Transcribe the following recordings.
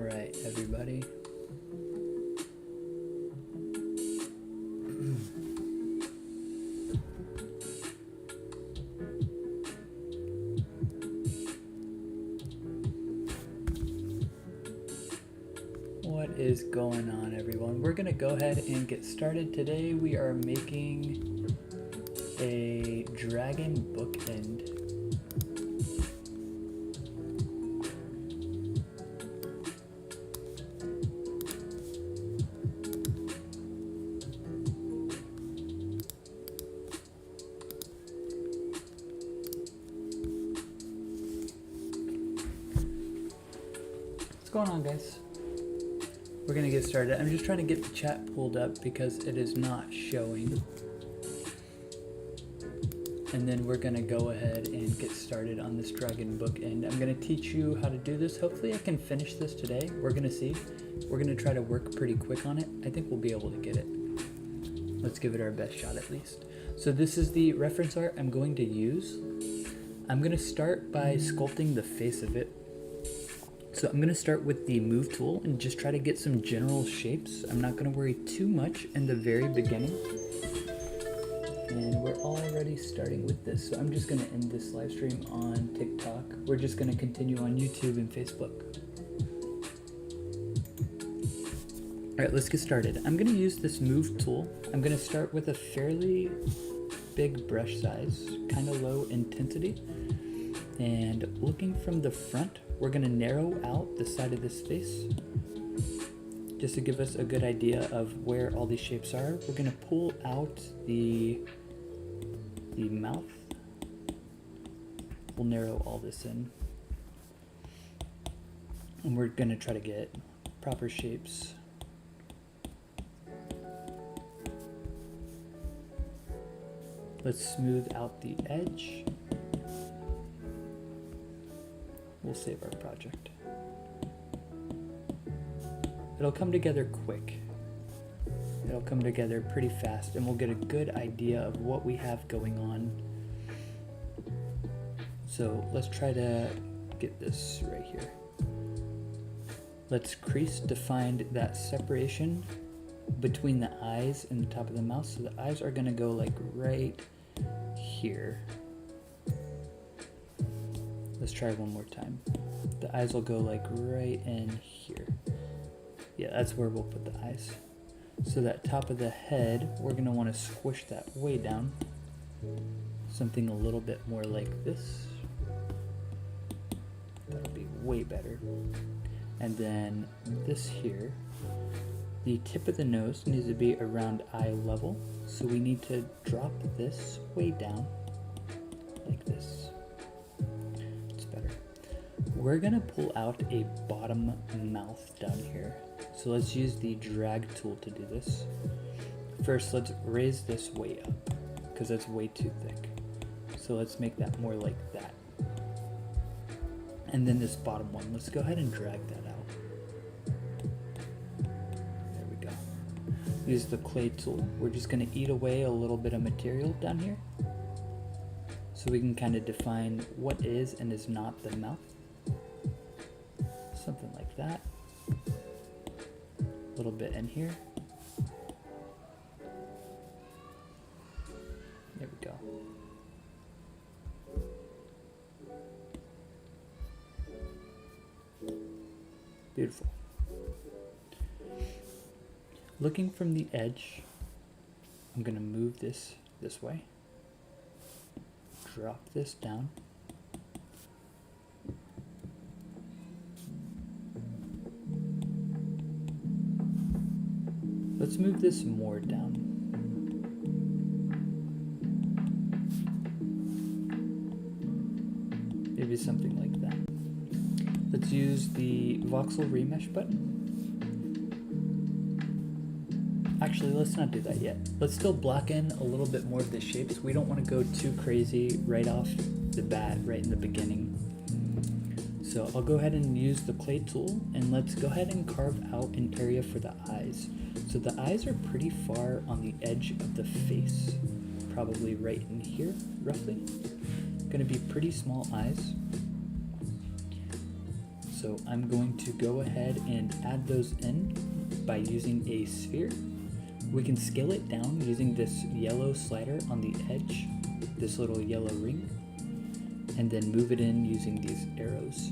right, everybody. What is going on, everyone? We're gonna go ahead and get started. Today we are making a dragon bookend. What's going on, guys? We're gonna get started. I'm just trying to get the chat pulled up because it is not showing. And then we're gonna go ahead and get started on this dragon bookend. I'm gonna teach you how to do this. Hopefully I can finish this today. We're gonna see. We're gonna try to work pretty quick on it. I think we'll be able to get it. Let's give it our best shot at least. So this is the reference art I'm going to use. I'm gonna start by sculpting the face of it. So I'm gonna start with the move tool and just try to get some general shapes. I'm not gonna worry too much in the very beginning. And we're already starting with this. So I'm just gonna end this live stream on TikTok. We're just gonna continue on YouTube and Facebook. All right, let's get started. I'm gonna use this move tool. I'm gonna start with a fairly big brush size, kind of low intensity. And looking from the front, we're gonna narrow out the side of this face just to give us a good idea of where all these shapes are. We're gonna pull out the mouth. We'll narrow all this in. And we're gonna try to get proper shapes. Let's smooth out the edge. We'll save our project. It'll come together quick. It'll come together pretty fast and we'll get a good idea of what we have going on. So let's try to get this right here. Let's crease to find that separation between the eyes and the top of the mouth. So the eyes are gonna go like right here. Let's try one more time. The eyes will go like right in here. Yeah, that's where we'll put the eyes. So that top of the head, we're gonna wanna squish that way down. Something a little bit more like this. That'll be way better. And then this here, the tip of the nose needs to be around eye level. So we need to drop this way down like this. We're gonna pull out a bottom mouth down here. So let's use the drag tool to do this. First, let's raise this way up because that's way too thick. So let's make that more like that. And then this bottom one, let's go ahead and drag that out. There we go. Use the clay tool. We're just gonna eat away a little bit of material down here so we can kind of define what is and is not the mouth. Something like that. A little bit in here. There we go. Beautiful. Looking from the edge, I'm gonna move this way. Drop this down. Let's move this more down. Maybe something like that. Let's use the voxel remesh button. Actually, let's not do that yet. Let's still blacken a little bit more of the shapes. We don't want to go too crazy right off the bat, right in the beginning. So I'll go ahead and use the clay tool and let's go ahead and carve out an area for the eyes. So the eyes are pretty far on the edge of the face, probably right in here, roughly. Gonna be pretty small eyes. So I'm going to go ahead and add those in by using a sphere. We can scale it down using this yellow slider on the edge, this little yellow ring, and then move it in using these arrows.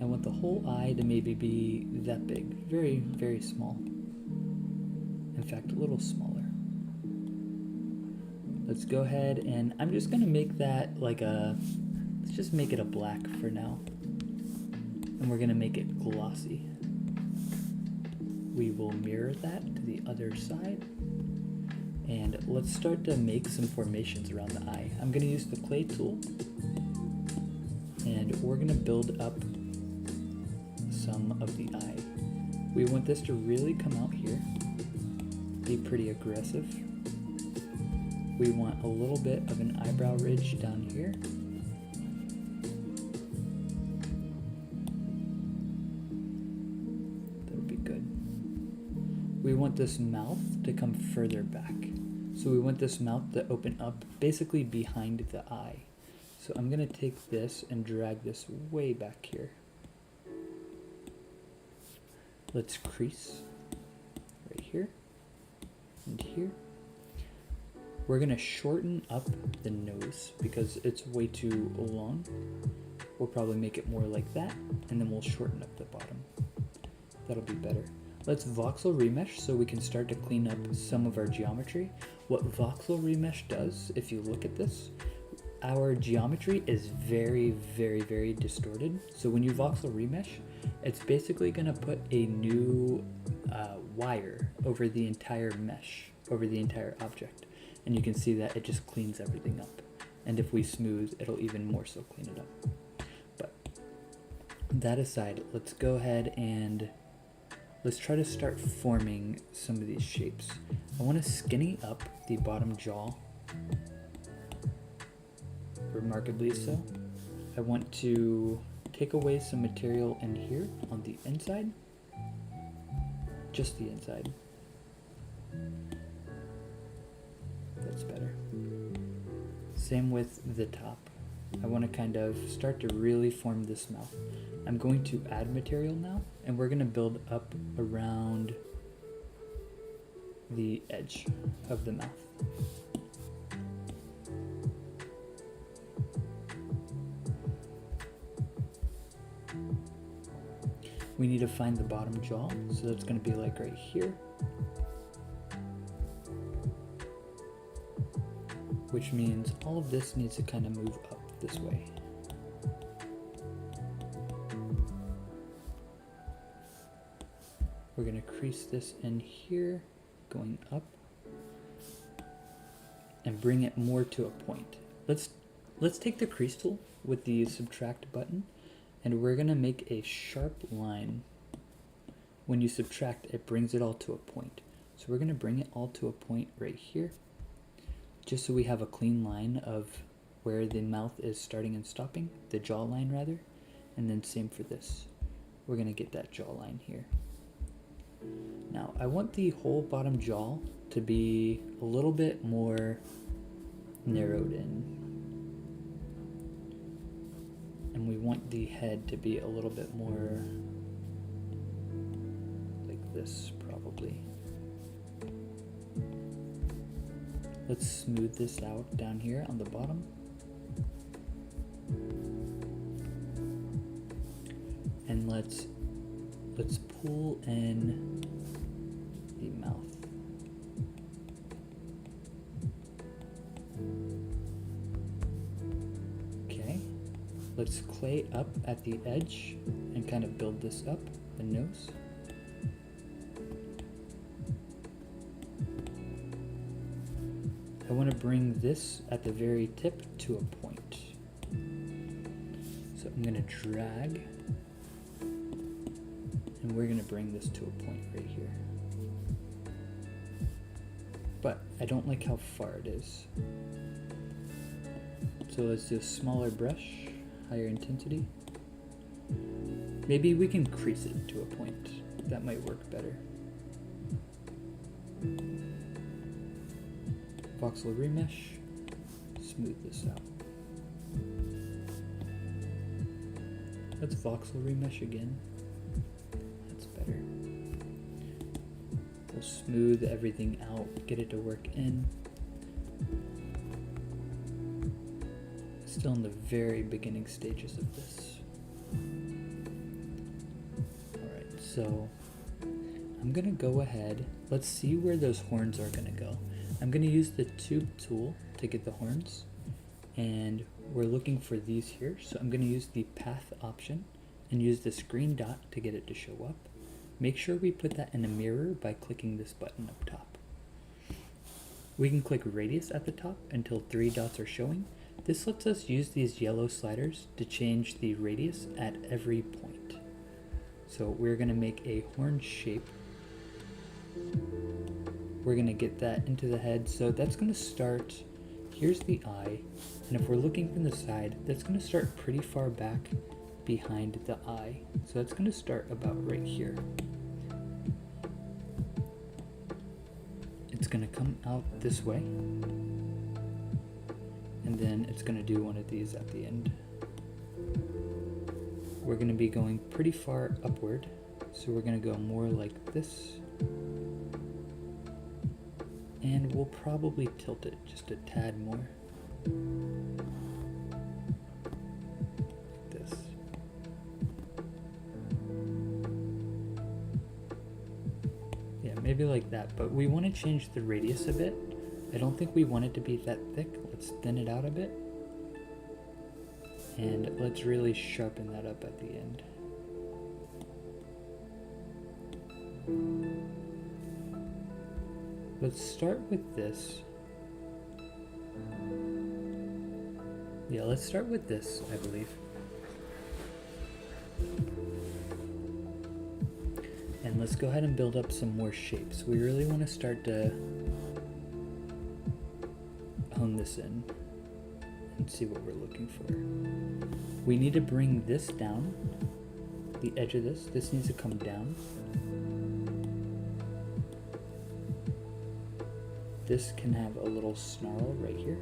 I want the whole eye to maybe be that big, very, very small. In fact, a little smaller. Let's go ahead and I'm just gonna make that like let's just make it a black for now. And we're gonna make it glossy. We will mirror that to the other side. And let's start to make some formations around the eye. I'm gonna use the clay tool. And we're gonna build up some of the eye. We want this to really come out here. Be pretty aggressive. We want a little bit of an eyebrow ridge down here. That would be good. We want this mouth to come further back. So we want this mouth to open up basically behind the eye. So I'm gonna take this and drag this way back here. Let's crease right here and here. We're gonna shorten up the nose because it's way too long. We'll probably make it more like that, and then we'll shorten up the bottom. That'll be better. Let's voxel remesh so we can start to clean up some of our geometry. What voxel remesh does, if you look at this, our geometry is very, very, very distorted. So when you voxel remesh, it's basically gonna put a new wire over the entire mesh, over the entire object. And you can see that it just cleans everything up. And if we smooth, it'll even more so clean it up. But that aside, let's go ahead and let's try to start forming some of these shapes. I want to skinny up the bottom jaw, remarkably so. I want to take away some material in here on the inside, just the inside. That's better. Same with the top. I want to kind of start to really form this mouth. I'm going to add material now, and we're going to build up around the edge of the mouth. We need to find the bottom jaw, so that's going to be like right here. Which means all of this needs to kind of move up this way. We're going to crease this in here, going up, and bring it more to a point. Let's take the crease tool with the subtract button, and we're going to make a sharp line. When you subtract, it brings it all to a point. So we're going to bring it all to a point right here, just so we have a clean line of where the mouth is starting and stopping, the jawline rather, and then same for this. We're going to get that jawline here. Now, I want the whole bottom jaw to be a little bit more narrowed in. And we want the head to be a little bit more like this, probably. Let's smooth this out down here on the bottom. And let's pull in the mouth. Okay, let's clay up at the edge and kind of build this up, the nose. I want to bring this at the very tip to a point. So I'm going to drag, and we're going to bring this to a point right here. But I don't like how far it is. So let's do a smaller brush, higher intensity. Maybe we can crease it to a point. That might work better. Voxel remesh, smooth this out. Let's voxel remesh again. That's better. We'll smooth everything out, get it to work in. Still in the very beginning stages of this. Alright, so I'm gonna go ahead. Let's see where those horns are gonna go. I'm gonna use the tube tool to get the horns, and we're looking for these here. So I'm gonna use the path option and use this green dot to get it to show up. Make sure we put that in a mirror by clicking this button up top. We can click radius at the top until 3 dots are showing. This lets us use these yellow sliders to change the radius at every point. So we're gonna make a horn shape. We're gonna get that into the head. So that's gonna start, here's the eye. And if we're looking from the side, that's gonna start pretty far back behind the eye. So that's gonna start about right here. It's gonna come out this way. And then it's gonna do one of these at the end. We're gonna be going pretty far upward. So we're gonna go more like this. And we'll probably tilt it just a tad more. Like this. Yeah, maybe like that, but we want to change the radius a bit. I don't think we want it to be that thick. Let's thin it out a bit. And let's really sharpen that up at the end. Let's start with this. Yeah, let's start with this, I believe. And let's go ahead and build up some more shapes. We really want to start to hone this in and see what we're looking for. We need to bring this down, the edge of this needs to come down. This can have a little snarl right here.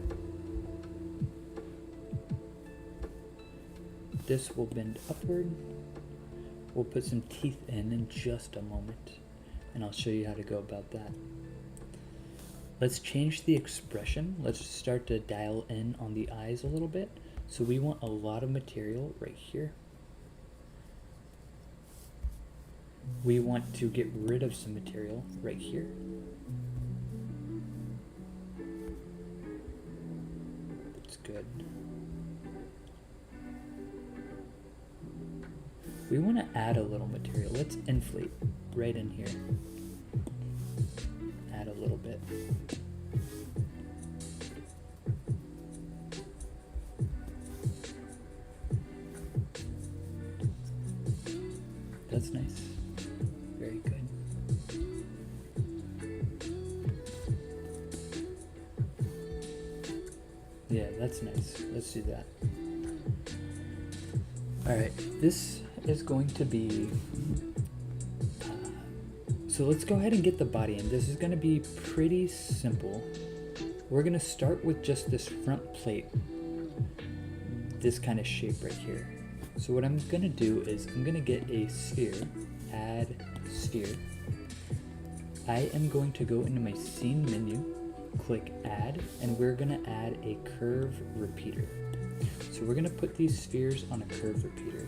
This will bend upward. We'll put some teeth in just a moment, and I'll show you how to go about that. Let's change the expression. Let's start to dial in on the eyes a little bit. So we want a lot of material right here. We want to get rid of some material right here. That's good. We want to add a little material. Let's inflate right in here. Add a little bit. That's nice. Very good. Yeah, that's nice. Let's do that. All right, this is going to be, so let's go ahead and get the body in. This is going to be pretty simple. We're going to start with just this front plate, this kind of shape right here. So what I'm going to do is I'm going to get a sphere, add sphere. I am going to go into my scene menu, click add, and we're going to add a curve repeater. So we're going to put these spheres on a curve repeater.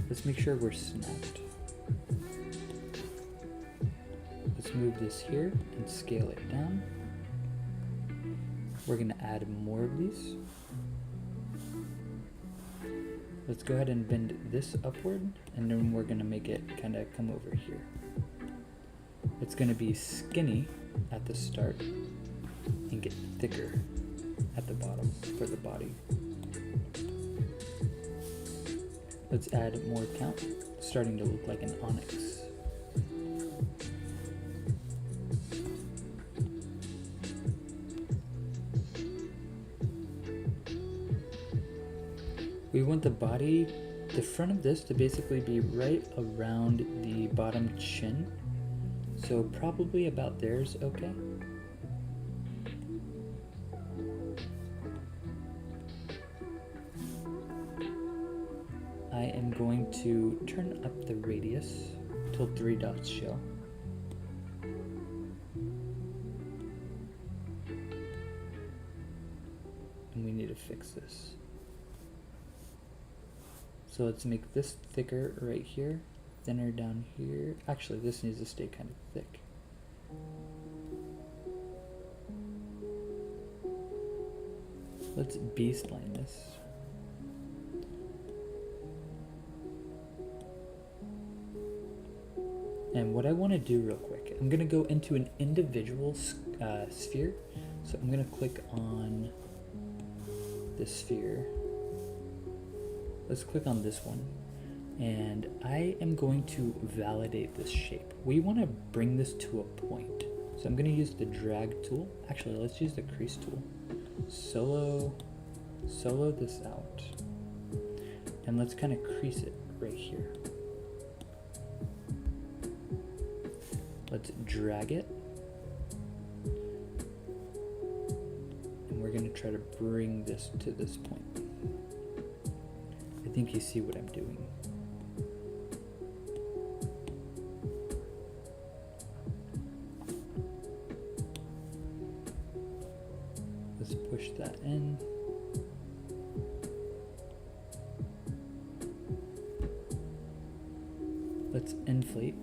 Let's make sure we're snapped. Let's move this here and scale it down. We're going to add more of these. Let's go ahead and bend this upward, and then we're going to make it kind of come over here. It's going to be skinny at the start and get thicker at the bottom for the body. Let's add more count, starting to look like an onyx. We want the body, the front of this to basically be right around the bottom chin. So probably about there's okay. going to turn up the radius till 3 dots show. And we need to fix this. So let's make this thicker right here, thinner down here. Actually, this needs to stay kind of thick. Let's B-spline this. And what I want to do real quick, I'm going to go into an individual sphere. So I'm going to click on this sphere. Let's click on this one. And I am going to validate this shape. We want to bring this to a point. So I'm going to use the drag tool. Actually, let's use the crease tool. Solo this out. And let's kind of crease it right here. Let's drag it. And we're going to try to bring this to this point. I think you see what I'm doing. Let's push that in. Let's inflate.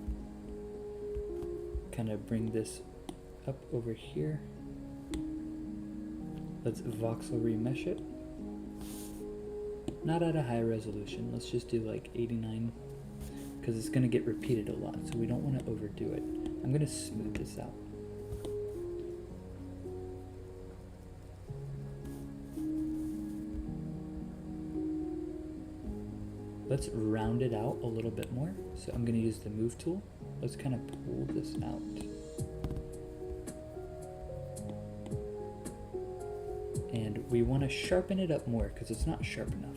Kind of bring this up over here. Let's voxel remesh it. Not at a high resolution. Let's just do like 89 because it's going to get repeated a lot, so we don't want to overdo it. I'm going to smooth this out. Let's round it out a little bit more. So I'm going to use the move tool. Let's kind of pull this out. And we want to sharpen it up more because it's not sharp enough.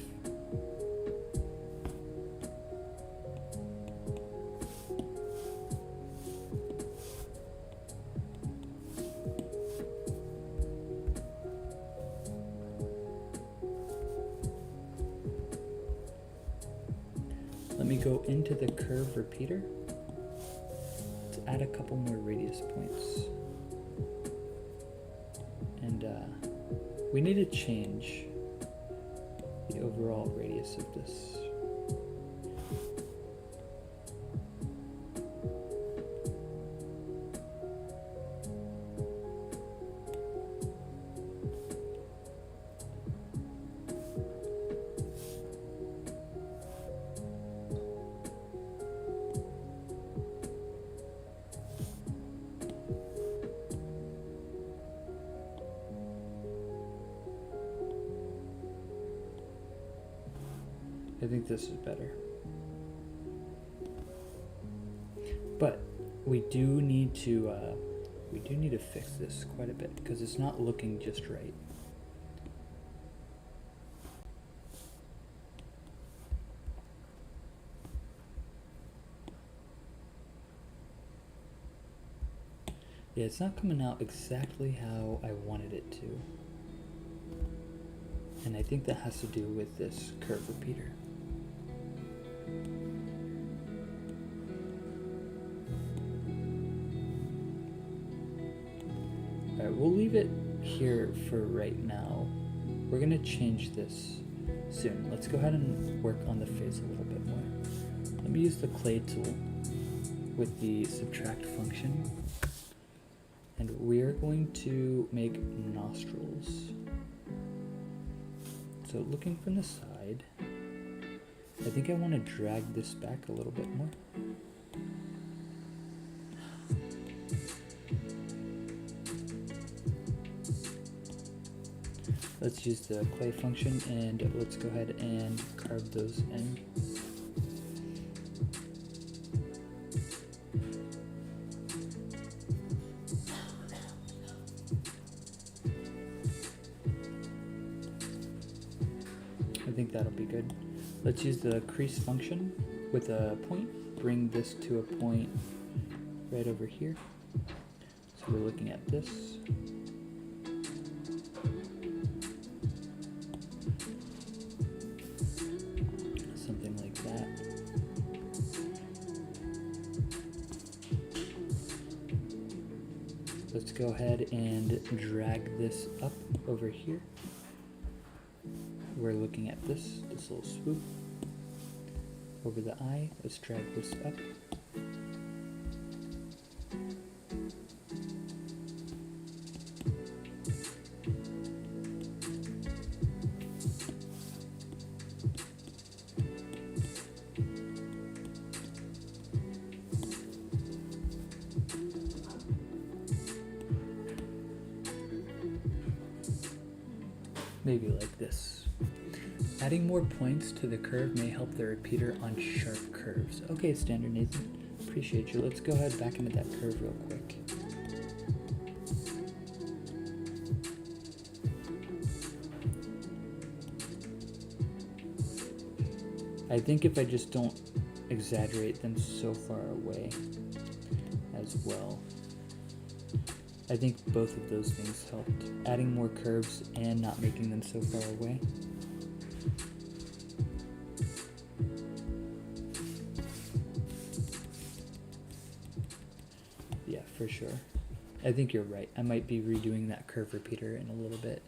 Let me go into the curve repeater. Let's add a couple more radius points. And we need to change the overall radius of this. I think this is better. But we do need to fix this quite a bit because it's not looking just right. Yeah, it's not coming out exactly how I wanted it to. And I think that has to do with this curve repeater. Alright, we'll leave it here for right now. We're going to change this soon. Let's go ahead and work on the face a little bit more. Let me use the clay tool with the subtract function. And we are going to make nostrils. So looking from the side, I think I want to drag this back a little bit more. Let's use the clay function and let's go ahead and carve those in. I think that'll be good. Let's use the crease function with a point. Bring this to a point right over here. So we're looking at this. Something like that. go ahead and drag this up over here. We're looking at this little swoop over the eye. Let's drag this up. Maybe like this. Adding more points to the curve may help the repeater on sharp curves. Okay, Standard Nathan, appreciate you. Let's go ahead back into that curve real quick. I think if I just don't exaggerate them so far away as well. I think both of those things helped. Adding more curves and not making them so far away. Yeah, for sure. I think you're right. I might be redoing that curve repeater in a little bit.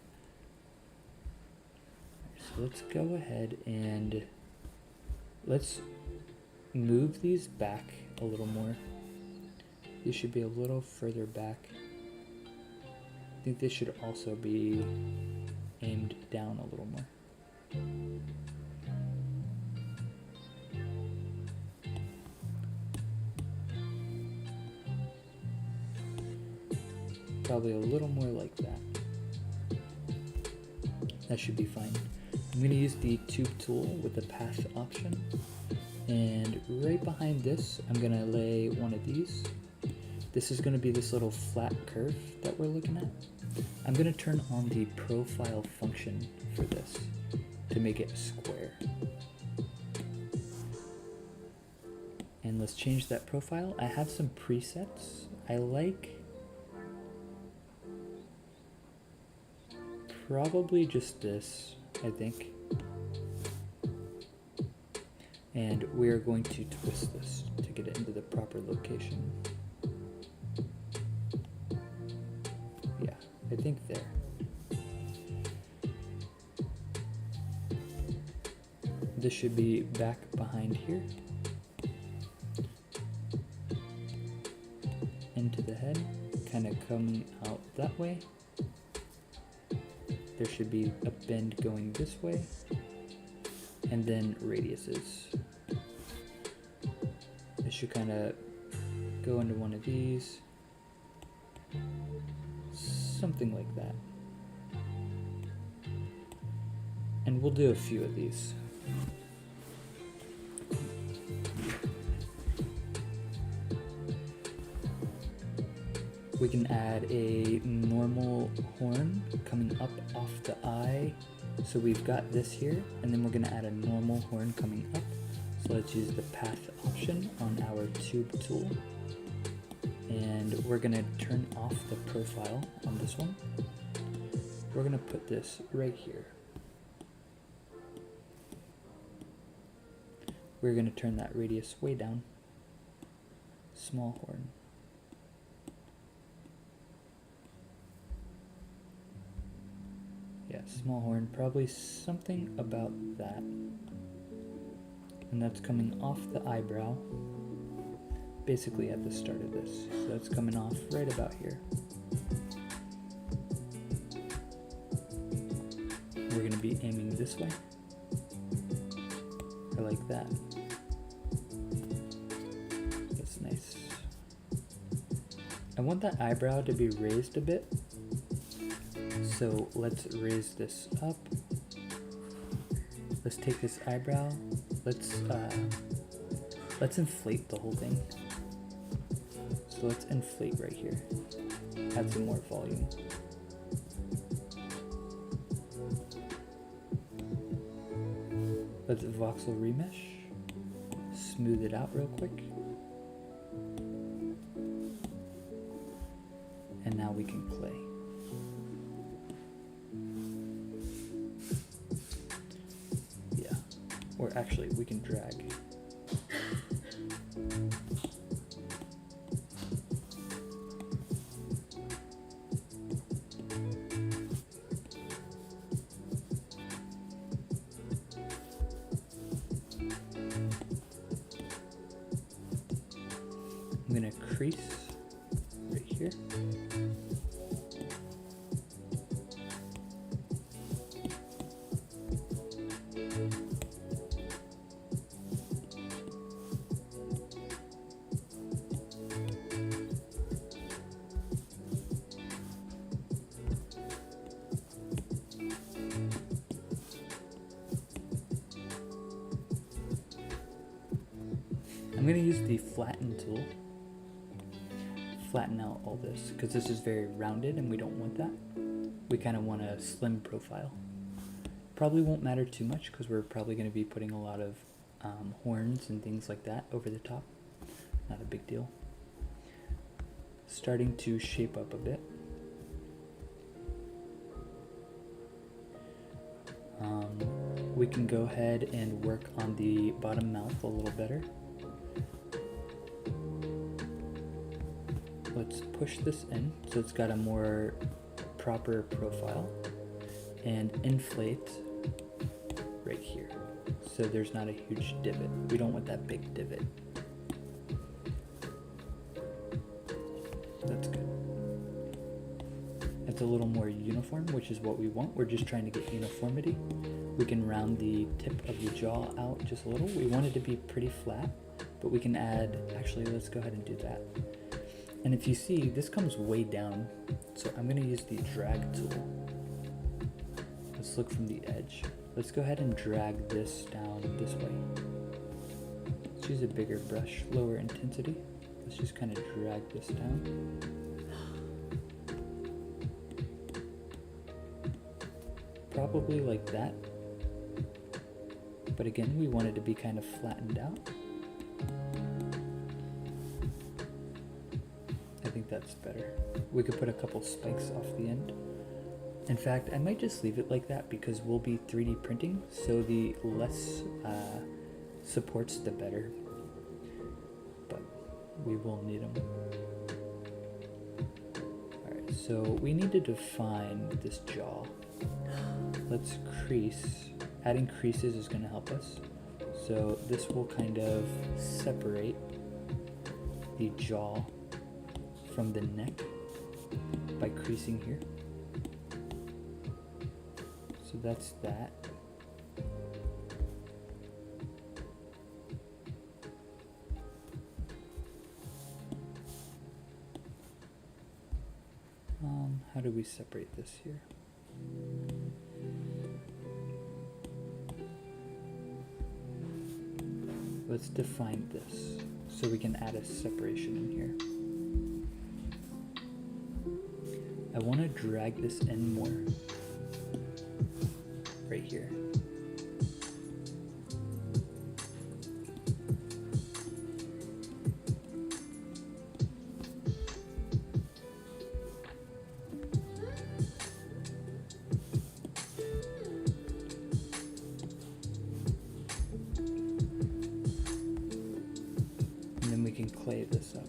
So let's go ahead and let's move these back a little more. These should be a little further back. I think this should also be aimed down a little more. Probably a little more like that. That should be fine. I'm going to use the tube tool with the path option. And right behind this, I'm going to lay one of these. This is going to be this little flat curve that we're looking at. I'm going to turn on the profile function for this to make it square. And let's change that profile. I have some presets. I like probably just this, I think. And we are going to twist this to get it into the proper location. Yeah, I think there. This should be back behind here. Into the head, kind of come out that way. There should be a bend going this way. And then radiuses. This should kind of go into one of these. Something like that. And we'll do a few of these. We can add a normal horn coming up off the eye. So we've got this here, and then we're going to add a normal horn coming up. So let's use the path option on our tube tool. And we're going to turn off the profile on this one. We're going to put this right here. We're going to turn that radius way down. Small horn. Yeah, small horn, probably something about that. And that's coming off the eyebrow, basically at the start of this. So that's coming off right about here. We're going to be aiming this way. I like that. That's nice. I want that eyebrow to be raised a bit. So let's raise this up. Let's take this eyebrow. Let's inflate the whole thing. So let's inflate right here. Add some more volume. Let's voxel remesh. Smooth it out real quick. And now we can play. Or actually, we can drag. crease right here. I'm going to use the flatten tool, flatten out all this, because this is very rounded and we don't want that. We kind of want a slim profile. Probably won't matter too much because we're probably going to be putting a lot of horns and things like that over the top. Not a big deal. Starting to shape up a bit. We can go ahead and work on the bottom mouth a little better. Let's push this in so it's got a more proper profile and inflate right here so there's not a huge divot. We don't want that big divot. That's good. It's a little more uniform, which is what we want. We're just trying to get uniformity. We can round the tip of the jaw out just a little. We want it to be pretty flat, but we can add, actually let's go ahead and do that. And if you see, this comes way down, so I'm going to use the drag tool. Let's look from the edge. Let's go ahead and drag this down this way. Let's use a bigger brush, lower intensity. Let's just kind of drag this down. Probably like that. But again, we want it to be kind of flattened out. I think that's better. We could put a couple spikes off the end. In fact, I might just leave it like that because we'll be 3D printing, so the less supports, the better. But we will need them. Alright, so we need to define this jaw. Let's crease. Adding creases is going to help us. So this will kind of separate the jaw from the neck by creasing here. So that's that. How do we separate this here? Let's define this so we can add a separation in here. I want to drag this in more, right here. And then we can clay this up.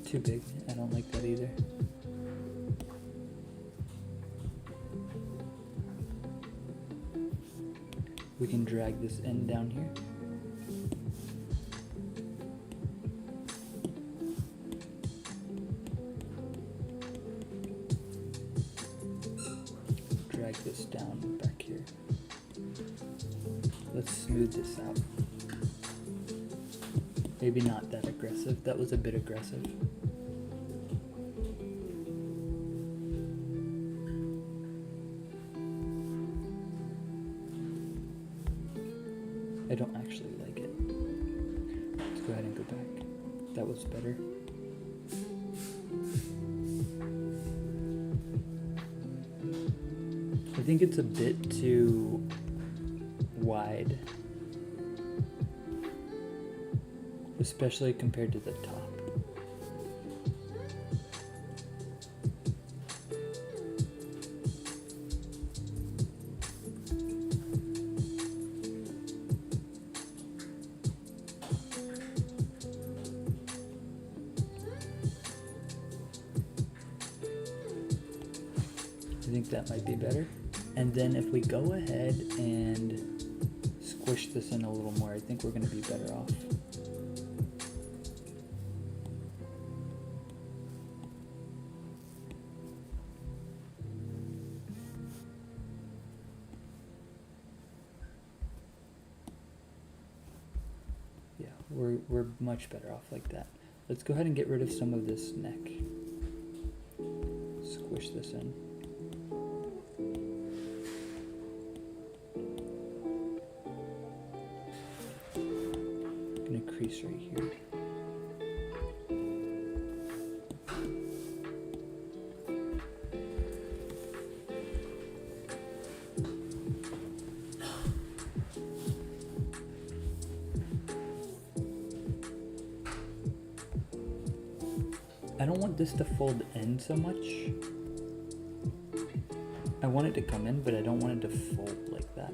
Too big. I don't like that either. We can drag this end down here. Drag this down back here. Let's smooth this out. Maybe not that aggressive. That was a bit aggressive. I don't actually like it. Let's go ahead and go back. That was better. I think it's a bit too wide, especially compared to the top. that might be better. And then if we go ahead and squish this in a little more, I think we're going to be better off. Yeah, we're much better off like that. Let's go ahead and get rid of some of this neck. Squish this in. I'm gonna crease right here. I don't want this to fold in so much. I want it to come in, but I don't want it to fold like that.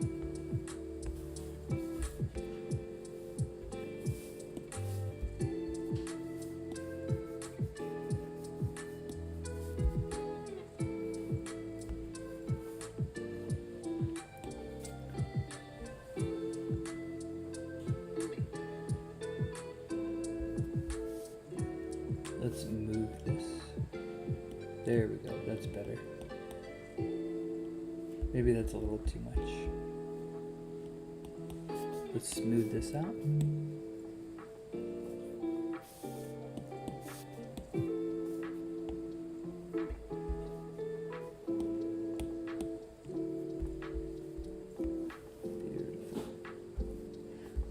Let's move this. There we go, that's better. Maybe that's a little too much. Let's smooth this out. Beautiful.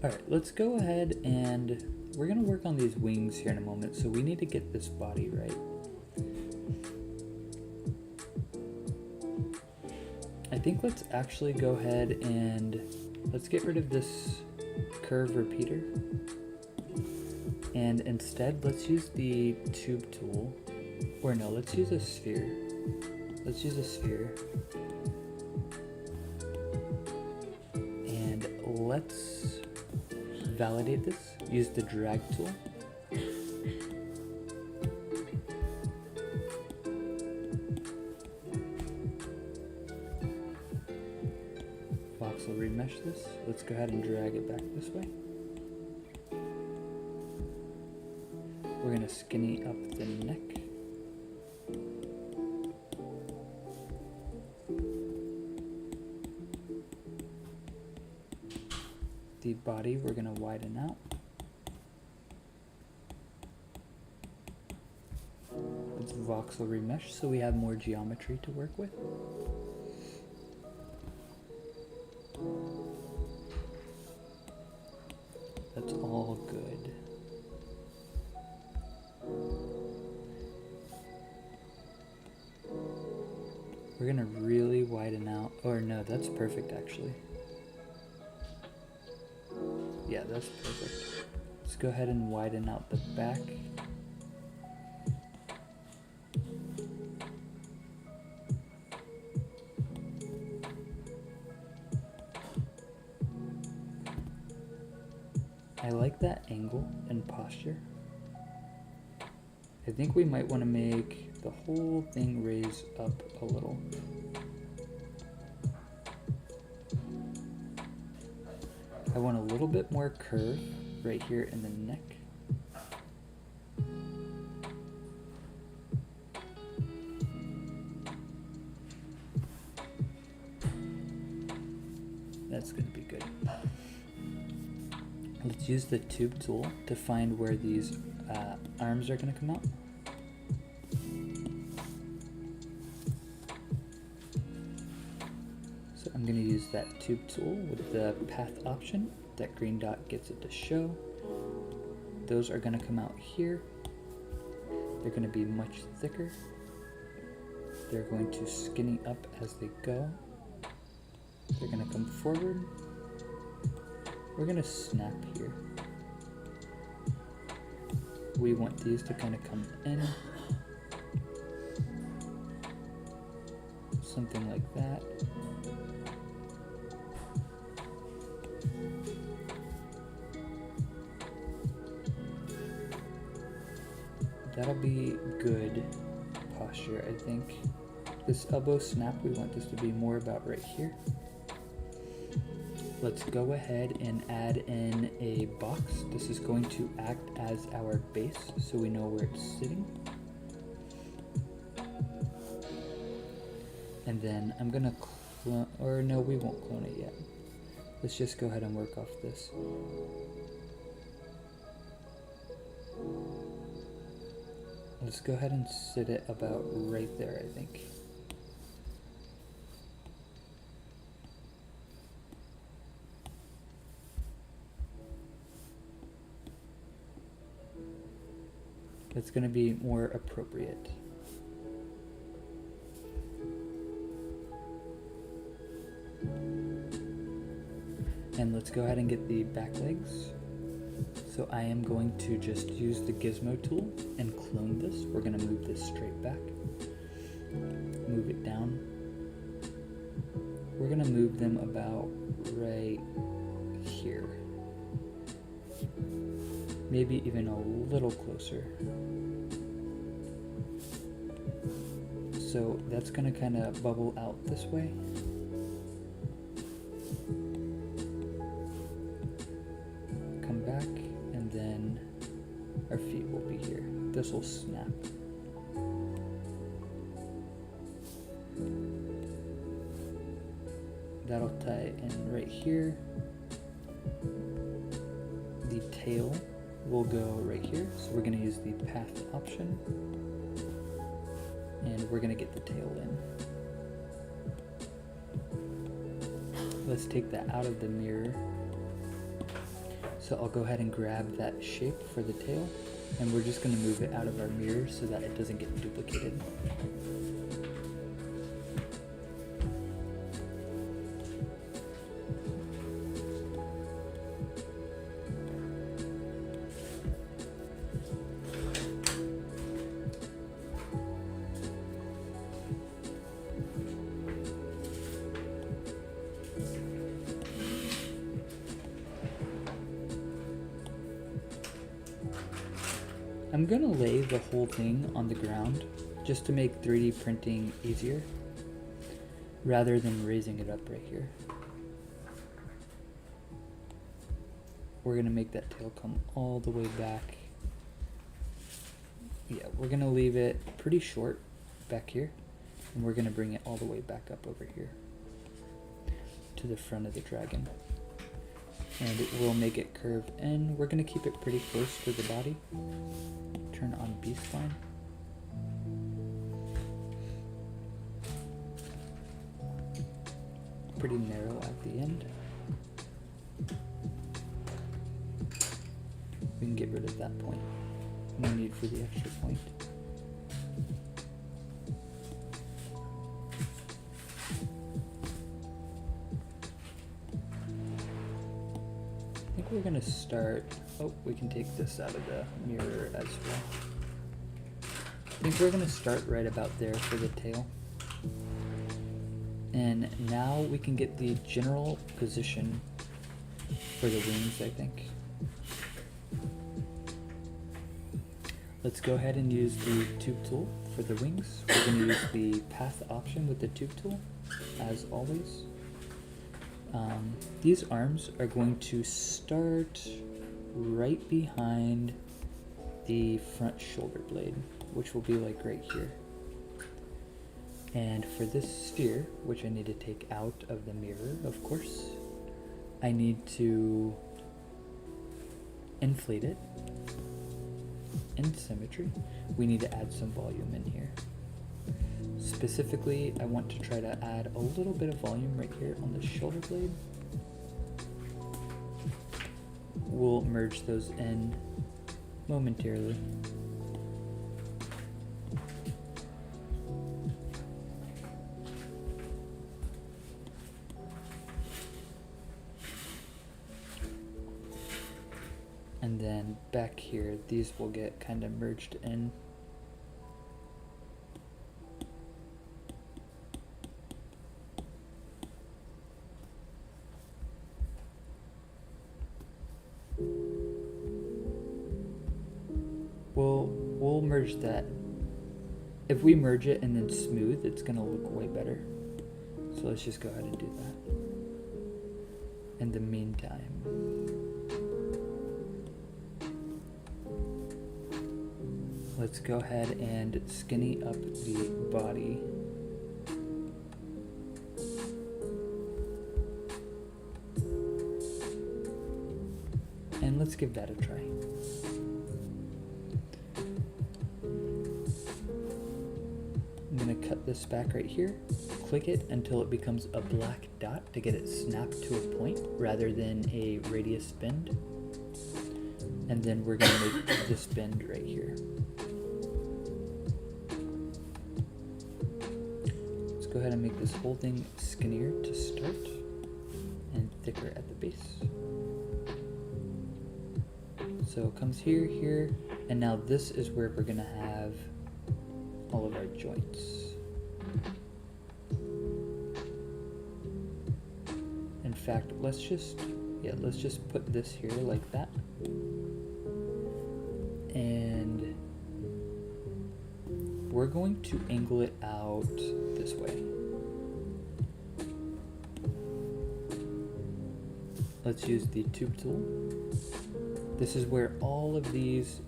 Alright, let's go ahead and we're going to work on these wings here in a moment, so we need to get this body right. I think let's actually go ahead and let's get rid of this curve repeater. And instead, let's use the tube tool. Or no, let's use a sphere. Let's use a sphere. And let's validate this. Use the drag tool. Voxel remesh this. Let's go ahead and drag it back this way. We're going to skinny up the neck. The body we're going to widen out. Let's voxel remesh so we have more geometry to work with. That's all good. We're gonna really widen out, or no, that's perfect actually. Yeah, that's perfect. Let's go ahead and widen out the back. I like that angle and posture. I think we might want to make the whole thing raise up a little. I want a little bit more curve right here in the neck. That's going to be good. Let's use the tube tool to find where these arms are going to come out. So I'm going to use that tube tool with the path option. That green dot gets it to show. Those are going to come out here. They're going to be much thicker. They're going to skinny up as they go. They're going to come forward. We're going to snap here. We want these to kind of come in. Something like that. That'll be good posture, I think. This elbow snap, we want this to be more about right here. Let's go ahead and add in a box. This is going to act as our base so we know where it's sitting. And then I'm gonna clone, or no, we won't clone it yet. Let's just go ahead and work off this. Let's go ahead and sit it about right there, I think. That's going to be more appropriate. And let's go ahead and get the back legs. So I am going to just use the gizmo tool and clone this. We're going to move this straight back. Move it down. We're going to move them about right here. Maybe even a little closer. So that's going to kind of bubble out this way. Come back, and then our feet will be here. This will snap. That'll tie in right here. The tail will go right here, so we're going to use the path option, and we're going to get the tail in. Let's take that out of the mirror. So I'll go ahead and grab that shape for the tail, and we're just going to move it out of our mirror so that it doesn't get duplicated. I'm gonna lay the whole thing on the ground just to make 3D printing easier rather than raising it up right here. We're gonna make that tail come all the way back. Yeah, we're gonna leave it pretty short back here, and we're gonna bring it all the way back up over here to the front of the dragon. And it will make it curve in. We're gonna keep it pretty close to the body. Turn on B-spline. Pretty narrow at the end. We can get rid of that point. No need for the extra point. I think we're gonna start, oh, we can take this out of the mirror as well. I think we're gonna start right about there for the tail. And now we can get the general position for the wings, I think. Let's go ahead and use the tube tool for the wings. We're gonna use the path option with the tube tool, as always. These arms are going to start right behind the front shoulder blade, which will be like right here. And for this sphere, which I need to take out of the mirror, of course, I need to inflate it in symmetry. We need to add some volume in here. Specifically, I want to try to add a little bit of volume right here on the shoulder blade. We'll merge those in momentarily. And then back here, these will get kind of merged in. We'll merge that If we merge it and then smooth, it's gonna look way better. So let's just go ahead and do that. In the meantime, let's go ahead and skinny up the body. And let's give that a try. I'm gonna cut this back right here, click it until it becomes a black dot to get it snapped to a point rather than a radius bend. And then we're gonna make this bend right here. Let's go ahead and make this whole thing skinnier to start and thicker at the base. So it comes here, here, and now this is where we're gonna have all of our joints. In fact, let's just put this here like that. And we're going to angle it out this way. Let's use the tube tool. This is where all of these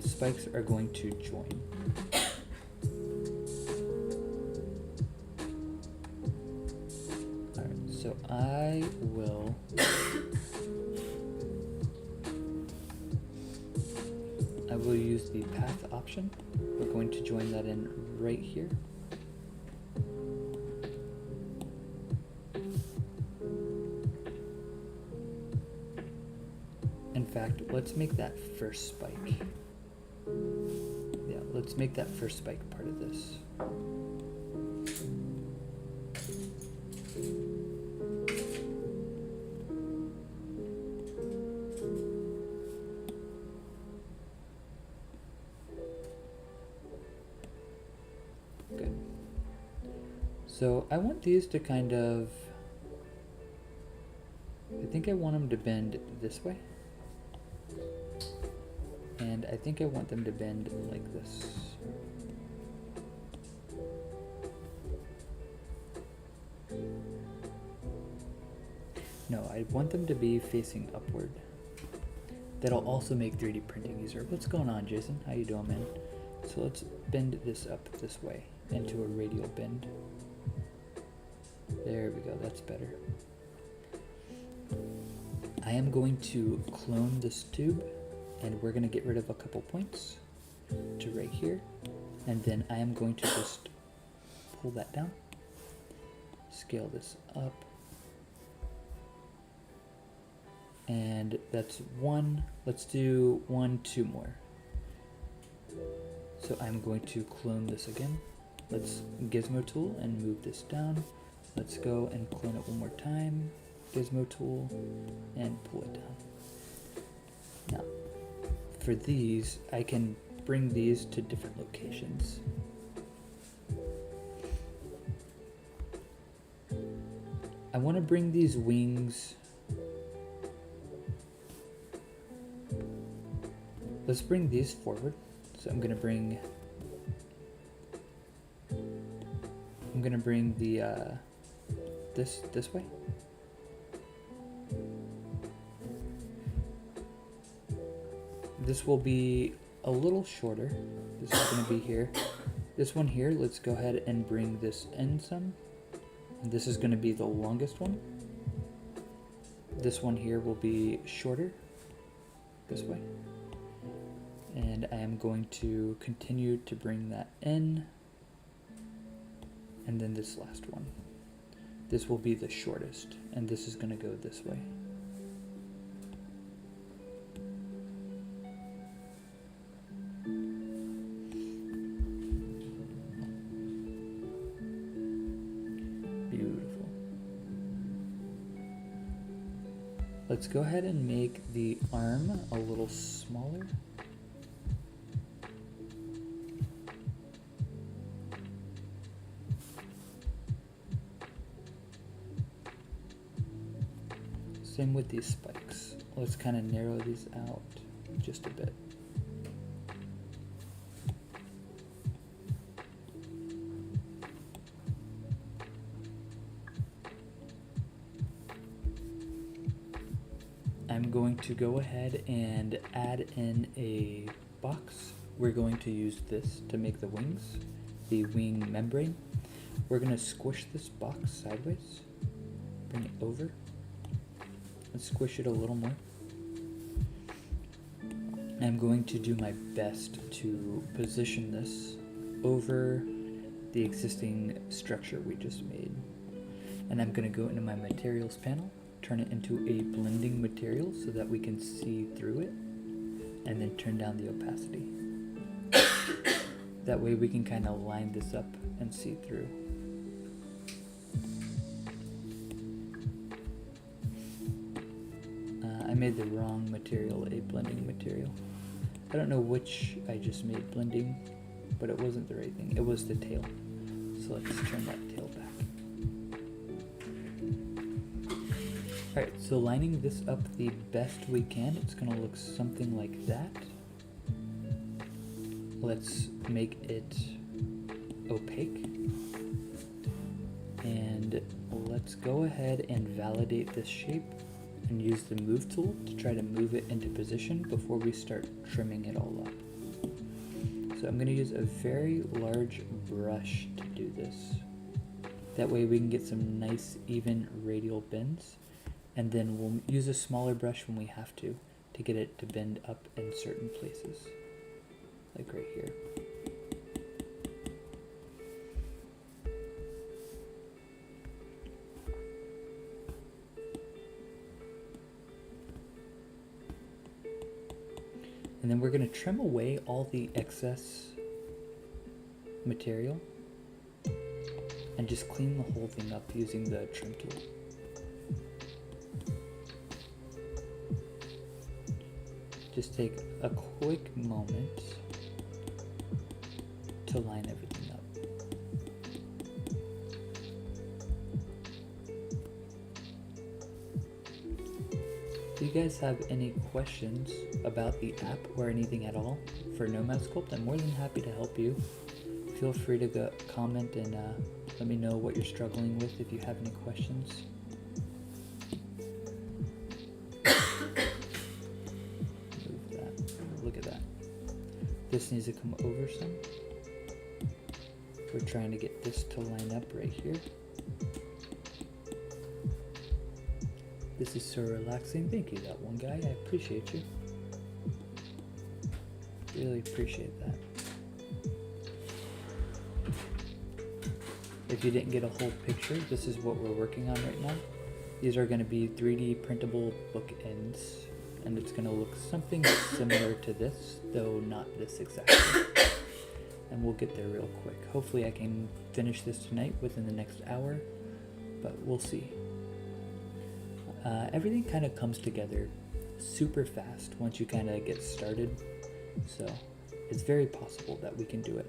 spikes are going to join. Alright, so I will use the path option. We're going to join that in right here. In fact, let's make that first spike. Yeah, let's make that first spike part of this. Good. So I want these to kind of, I think I want them to bend this way. And I think I want them to bend like this. No, I want them to be facing upward. That'll also make 3D printing easier. What's going on, Jason? How you doing, man? So let's bend this up this way into a radial bend. There we go, that's better. I am going to clone this tube, and we're going to get rid of a couple points to right here, and then I am going to just pull that down, scale this up, and that's one. Let's do 1, 2 more. So I'm going to clone this again. Let's gizmo tool and move this down. Let's go and clone it one more time, gizmo tool, and pull it down. Now, for these, I can bring these to different locations. I want to bring these wings. Let's bring these forward. So I'm gonna bring the this way. This will be a little shorter. This is going to be here. This one here, let's go ahead and bring this in some. And this is going to be the longest one. This one here will be shorter, this way. And I am going to continue to bring that in. And then this last one. This will be the shortest, and this is going to go this way. Beautiful. Let's go ahead and make the arm a little smaller. Same with these spikes. Let's kind of narrow these out just a bit. I'm going to go ahead and add in a box. We're going to use this to make the wings, the wing membrane. We're going to squish this box sideways, bring it over, and squish it a little more. I'm going to do my best to position this over the existing structure we just made. And I'm going to go into my materials panel, turn it into a blending material so that we can see through it, and then turn down the opacity. That way we can kind of line this up and see through. I made the wrong material a blending material. I don't know which I just made blending, but it wasn't the right thing. It was the tail. So let's turn that tail back. Alright, so lining this up the best we can, it's going to look something like that. Let's make it opaque. And let's go ahead and validate this shape and use the move tool to try to move it into position before we start trimming it all up. So I'm going to use a very large brush to do this. That way we can get some nice even radial bends, and then we'll use a smaller brush when we have to get it to bend up in certain places, like right here. And then we're going to trim away all the excess material and just clean the whole thing up using the trim tool. Just take a quick moment to line everything up. Do you guys have any questions about the app or anything at all for Nomad Sculpt? I'm more than happy to help you. Feel free to comment and let me know what you're struggling with if you have any questions. Move that. Look at that. This needs to come over some. We're trying to get this to line up right here. This is so relaxing. Thank you, that one guy. I appreciate you. Really appreciate that. If you didn't get a whole picture, this is what we're working on right now. These are going to be 3D printable bookends, and it's going to look something similar to this, though not this exactly. And we'll get there real quick. Hopefully I can finish this tonight within the next hour, but we'll see. Everything kind of comes together super fast once you kind of get started, so it's very possible that we can do it.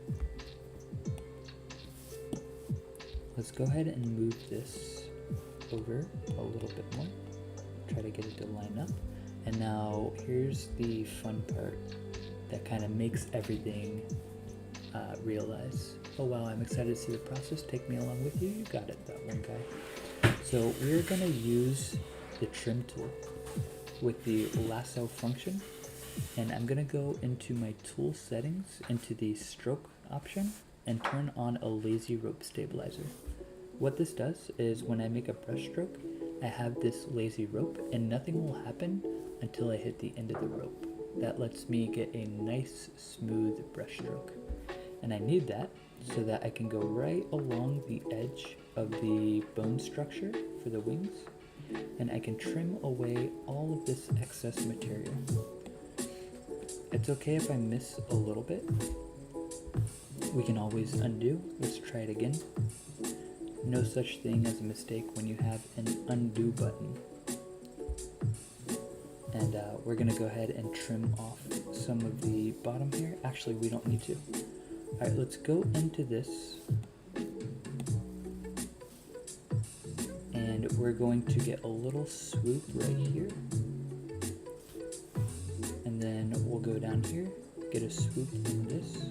Let's go ahead and move this over a little bit more, try to get it to line up. And now here's the fun part that kind of makes everything realize. Oh wow, I'm excited to see the process. Take me along with you. You got it, that one guy. So we're gonna use the trim tool with the lasso function, and I'm gonna go into my tool settings, into the stroke option, and turn on a lazy rope stabilizer. What this does is when I make a brush stroke, I have this lazy rope and nothing will happen until I hit the end of the rope. That lets me get a nice smooth brush stroke, and I need that so that I can go right along the edge of the bone structure for the wings, and I can trim away all of this excess material. It's okay if I miss a little bit. We can always undo. Let's try it again. No such thing as a mistake when you have an undo button. And we're gonna go ahead and trim off some of the bottom here. Actually, we don't need to. All right, let's go into this. And we're going to get a little swoop right here. And then we'll go down here, get a swoop in this.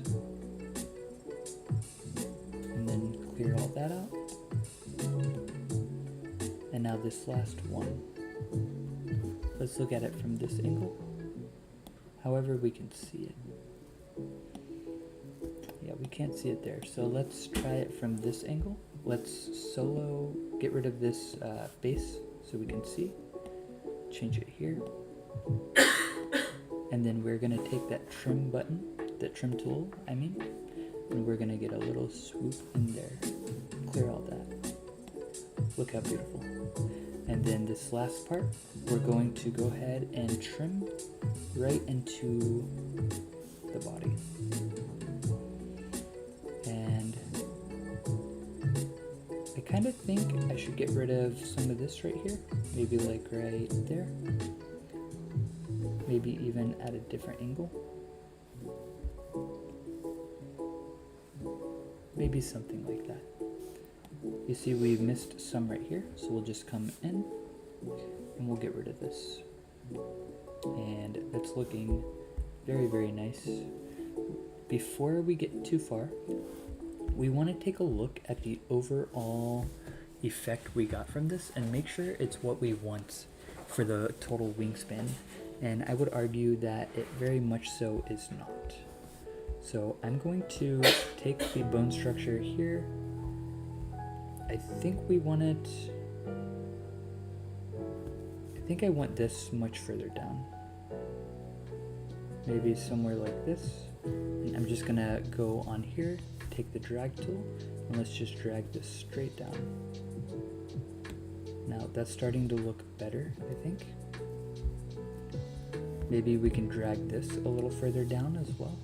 And then clear all that out. And now this last one. let's look at it from this angle. However we can see it. Yeah, we can't see it there. So let's try it from this angle. Let's get rid of this base so we can see. Change it here. And then we're gonna take that trim button, that trim tool, and we're gonna get a little swoop in there. Clear all that. Look how beautiful. And then this last part, we're going to go ahead and trim right into the body. And I kind of think I should get rid of some of this right here. Maybe like right there. Maybe even at a different angle. Maybe something like that. You see we missed some right here, so we'll just come in and we'll get rid of this. And that's looking very, very nice. Before we get too far, we want to take a look at the overall effect we got from this and make sure it's what we want for the total wingspan. And I would argue that it very much so is not. So I'm going to take the bone structure here. I think we want it, I think I want this much further down. Maybe somewhere like this. And I'm just gonna go on here, take the drag tool, and let's just drag this straight down. Now that's starting to look better, I think. Maybe we can drag this a little further down as well.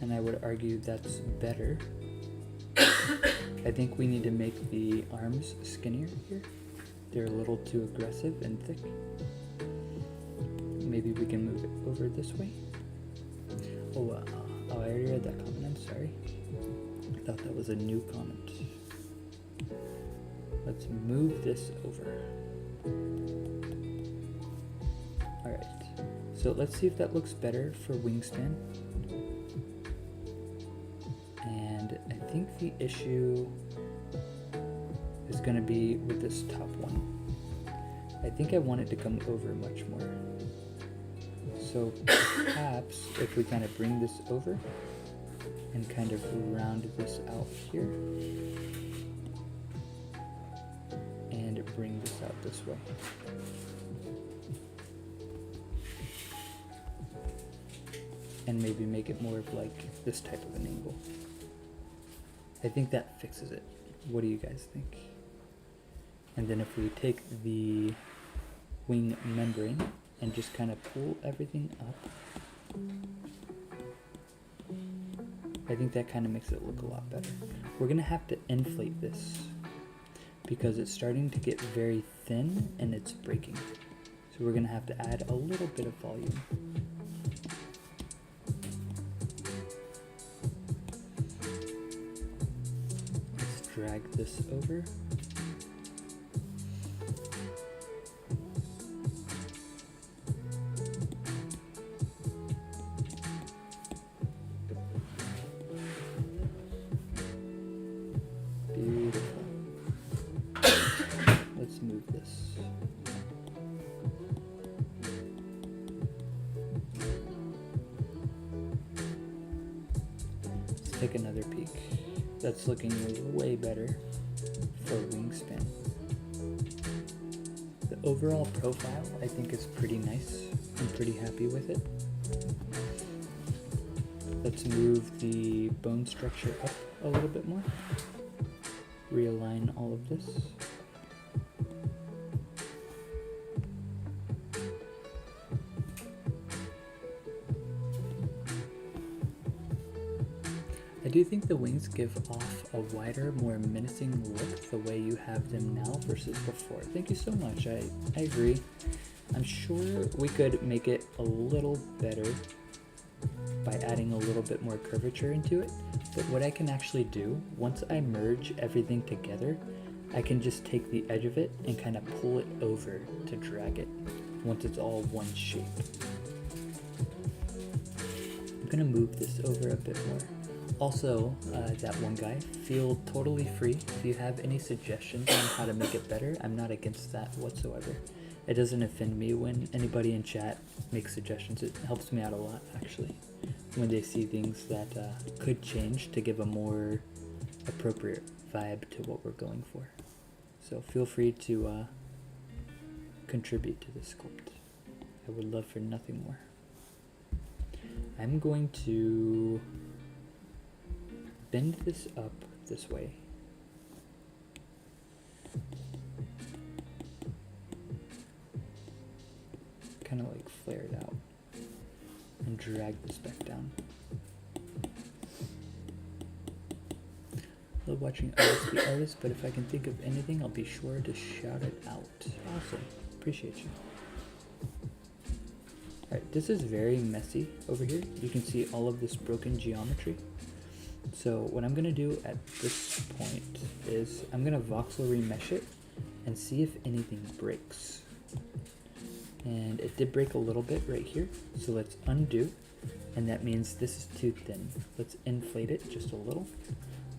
And I would argue that's better. I think we need to make the arms skinnier here. They're a little too aggressive and thick. Maybe we can move it over this way. Oh, I already read that comment, I'm sorry. I thought that was a new comment. Let's move this over. Alright, so let's see if that looks better for wingspan. And I think the issue is going to be with this top one. I think I want it to come over much more. So perhaps if we kind of bring this over and kind of round this out here and bring this out this way. And maybe make it more of like this type of an angle. I think that fixes it. What do you guys think? And then if we take the wing membrane and just kind of pull everything up, I think that kind of makes it look a lot better. We're gonna have to inflate this because it's starting to get very thin and it's breaking. So we're gonna have to add a little bit of volume. Let's drag this over. Beautiful. Let's move this. Let's take another peek. That's looking way better for wingspan. The overall profile I think is pretty nice. I'm pretty happy with it. Let's move the bone structure up a little bit more. Realign all of this. I do think the wings give off a wider, more menacing look the way you have them now versus before. Thank you so much. I agree. I'm sure we could make it a little better by adding a little bit more curvature into it. But what I can actually do, once I merge everything together, I can just take the edge of it and kind of pull it over to drag it once it's all one shape. gonna move this over a bit more. Also, that one guy, feel totally free. If you have any suggestions on how to make it better, I'm not against that whatsoever. It doesn't offend me when anybody in chat makes suggestions. It helps me out a lot, actually, when they see things that could change to give a more appropriate vibe to what we're going for. So feel free to contribute to this sculpt. I would love for nothing more. I'm going to bend this up this way. Kind of like flare it out and drag this back down. Love watching artists be artists, but if I can think of anything, I'll be sure to shout it out. Awesome. Appreciate you. Alright, this is very messy over here. You can see all of this broken geometry. So what I'm going to do at this point is I'm going to voxel remesh it and see if anything breaks. And it did break a little bit right here. So let's undo. And that means this is too thin. Let's inflate it just a little.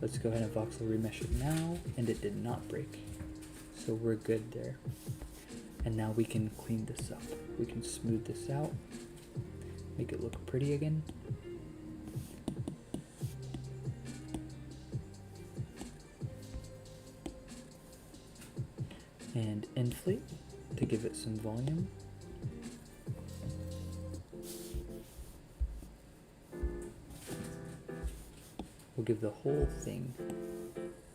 Let's go ahead and voxel remesh it now. And it did not break. So we're good there. And now we can clean this up. We can smooth this out. Make it look pretty again. And inflate to give it some volume. We'll give the whole thing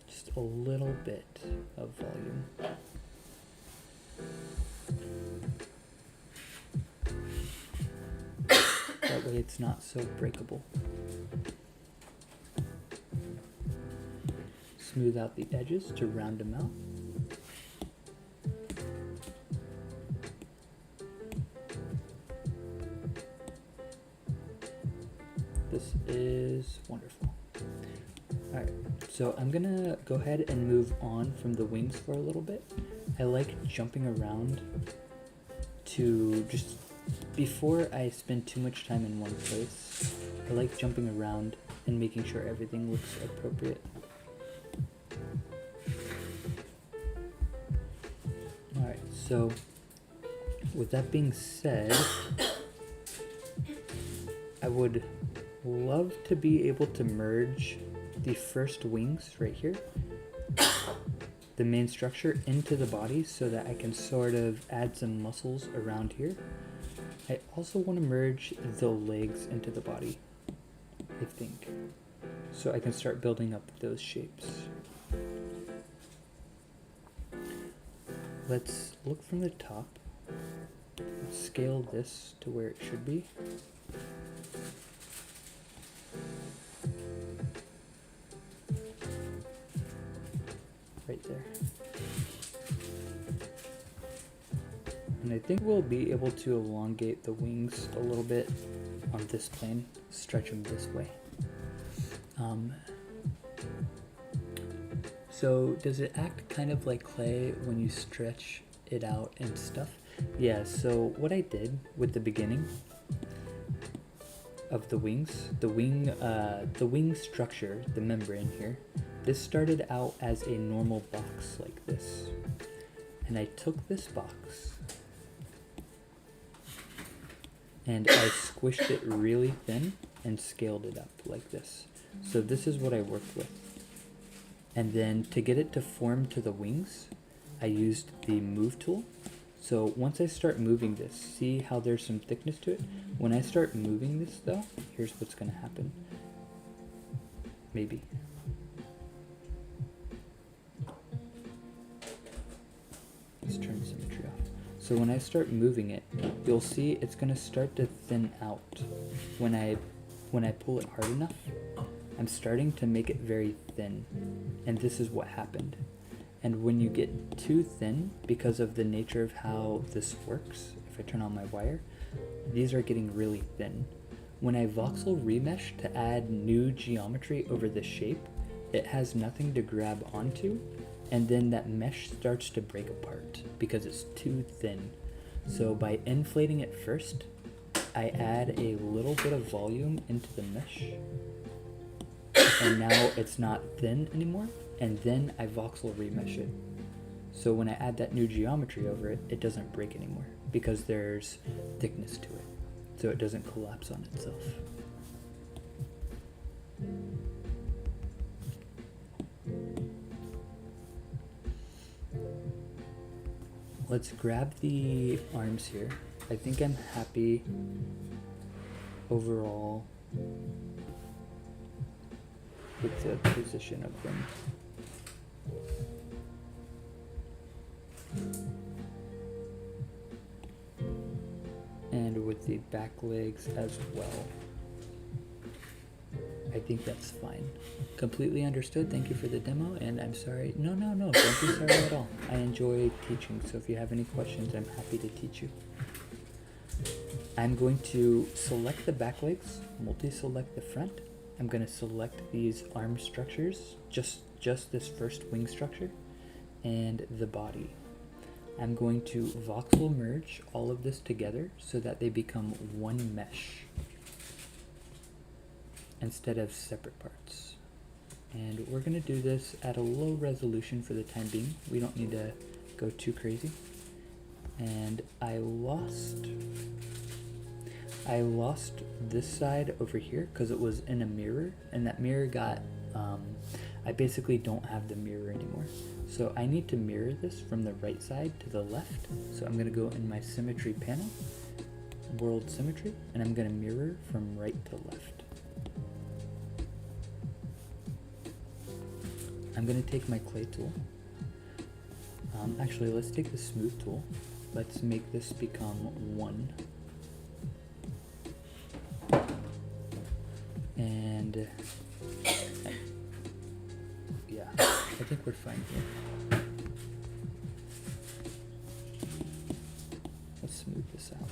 just a little bit of volume. That way it's not so breakable. Smooth out the edges to round them out. This is wonderful. Alright, so I'm gonna go ahead and move on from the wings for a little bit. I like jumping around to just, before I spend too much time in one place, I like jumping around and making sure everything looks appropriate. Alright, so with that being said, I would love to be able to merge the first wings right here, the main structure, into the body so that I can sort of add some muscles around here. I also want to merge the legs into the body, I think, so I can start building up those shapes. Let's look from the top. Let's scale this to where it should be. Right there. And I think we'll be able to elongate the wings a little bit on this plane, stretch them this way. So does it act kind of like clay when you stretch it out and stuff? Yeah, so what I did with the beginning of the wings, the wing structure, the membrane here, this started out as a normal box like this. And I took this box and I squished it really thin and scaled it up like this. So this is what I worked with. And then to get it to form to the wings, I used the move tool. So once I start moving this, see how there's some thickness to it? When I start moving this though, here's what's gonna happen. Maybe. Let's turn symmetry off. So when I start moving it, you'll see it's gonna start to thin out. When I pull it hard enough, I'm starting to make it very thin. And this is what happened. And when you get too thin, because of the nature of how this works, if I turn on my wire, these are getting really thin. When I voxel remesh to add new geometry over the shape, it has nothing to grab onto, and then that mesh starts to break apart because it's too thin. So by inflating it first, I add a little bit of volume into the mesh, and now it's not thin anymore, and then I voxel remesh it. So when I add that new geometry over it, it doesn't break anymore because there's thickness to it, so it doesn't collapse on itself. Let's grab the arms here. I think I'm happy overall with the position of them. And with the back legs as well. I think that's fine. Completely understood. Thank you for the demo, and I'm sorry. No, don't be sorry at all. I enjoy teaching, so if you have any questions, I'm happy to teach you. I'm going to select the back legs, multi-select the front. I'm going to select these arm structures, just this first wing structure, and the body. I'm going to voxel merge all of this together so that they become one mesh instead of separate parts. And we're going to do this at a low resolution for the time being. We don't need to go too crazy. And I lost this side over here because it was in a mirror, and that mirror got, I basically don't have the mirror anymore. So I need to mirror this from the right side to the left. So I'm going to go in my symmetry panel, world symmetry, and I'm going to mirror from right to left. I'm going to take my clay tool. Actually, let's take the smooth tool. Let's make this become one. And yeah, I think we're fine here. Let's smooth this out.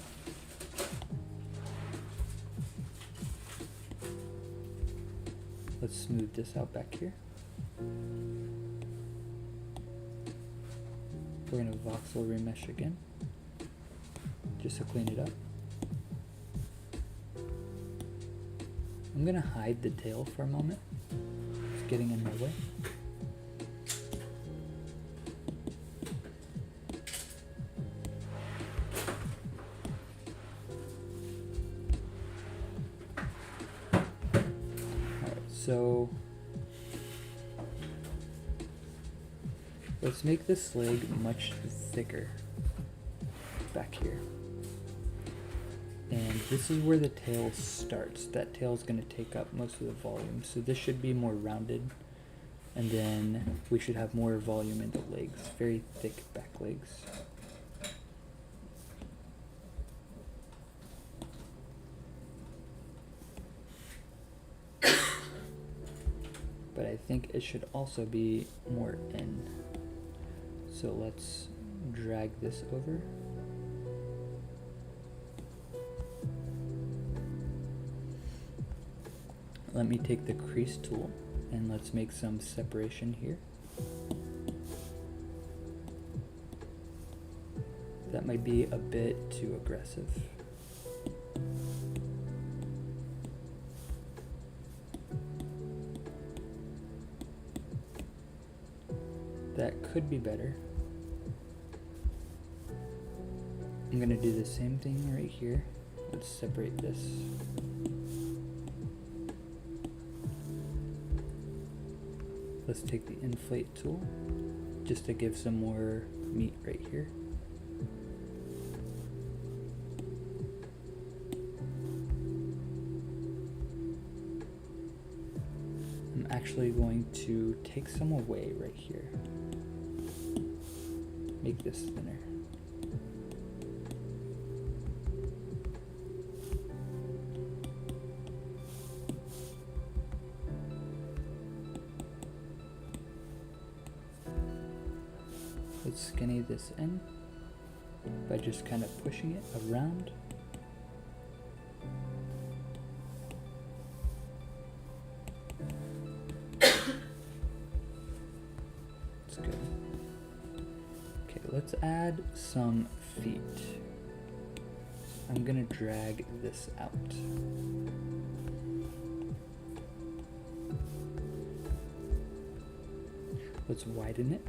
Let's smooth this out back here. We're going to voxel remesh again, just to clean it up. I'm going to hide the tail for a moment. It's getting in my way. Alright, so let's make this leg much thicker back here. And this is where the tail starts. That tail is going to take up most of the volume. So this should be more rounded. And then we should have more volume in the legs. Very thick back legs. But I think it should also be more in. So let's drag this over. Let me take the crease tool and let's make some separation here. That might be a bit too aggressive. That could be better. I'm gonna do the same thing right here. Let's separate this. Let's take the inflate tool just to give some more meat right here. I'm actually going to take some away right here. Make this thinner. Let's skinny this in by just kind of pushing it around. That's good. Okay, let's add some feet. I'm gonna drag this out. Let's widen it.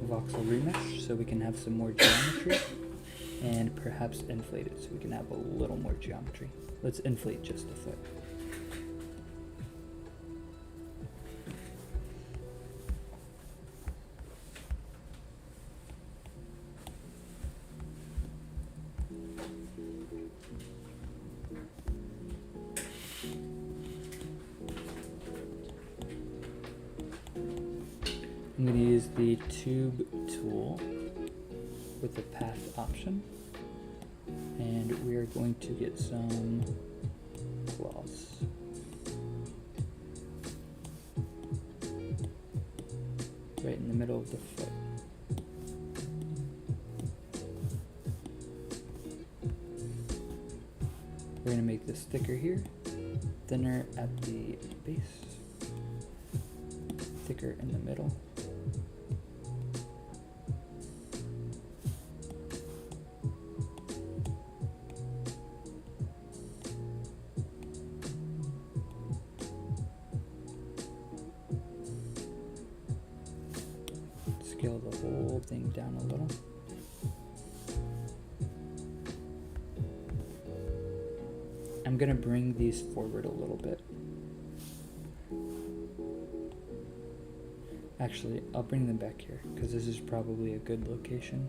Voxel remesh so we can have some more geometry, and perhaps inflate it so we can have a little more geometry. Let's inflate just a foot. I'm going to use the tube tool with the path option, and we are going to get some claws. Right in the middle of the foot. We're going to make this thicker here, thinner at the base, thicker in the middle. Scale the whole thing down a little. I'm gonna bring these forward a little bit. Actually, I'll bring them back here because this is probably a good location.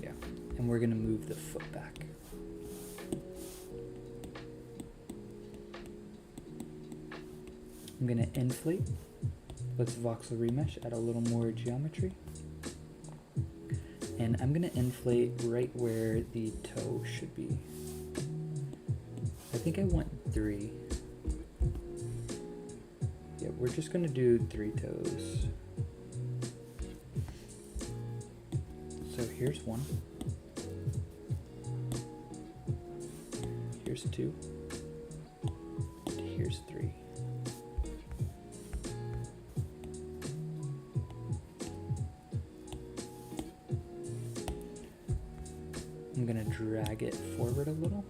Yeah, and we're gonna move the foot back. I'm gonna inflate. Let's voxel remesh, add a little more geometry. And I'm gonna inflate right where the toe should be. I think I want 3. Yeah, we're just gonna do 3 toes. So here's 1. Here's 2. Here's 3. I'm gonna drag it forward a little.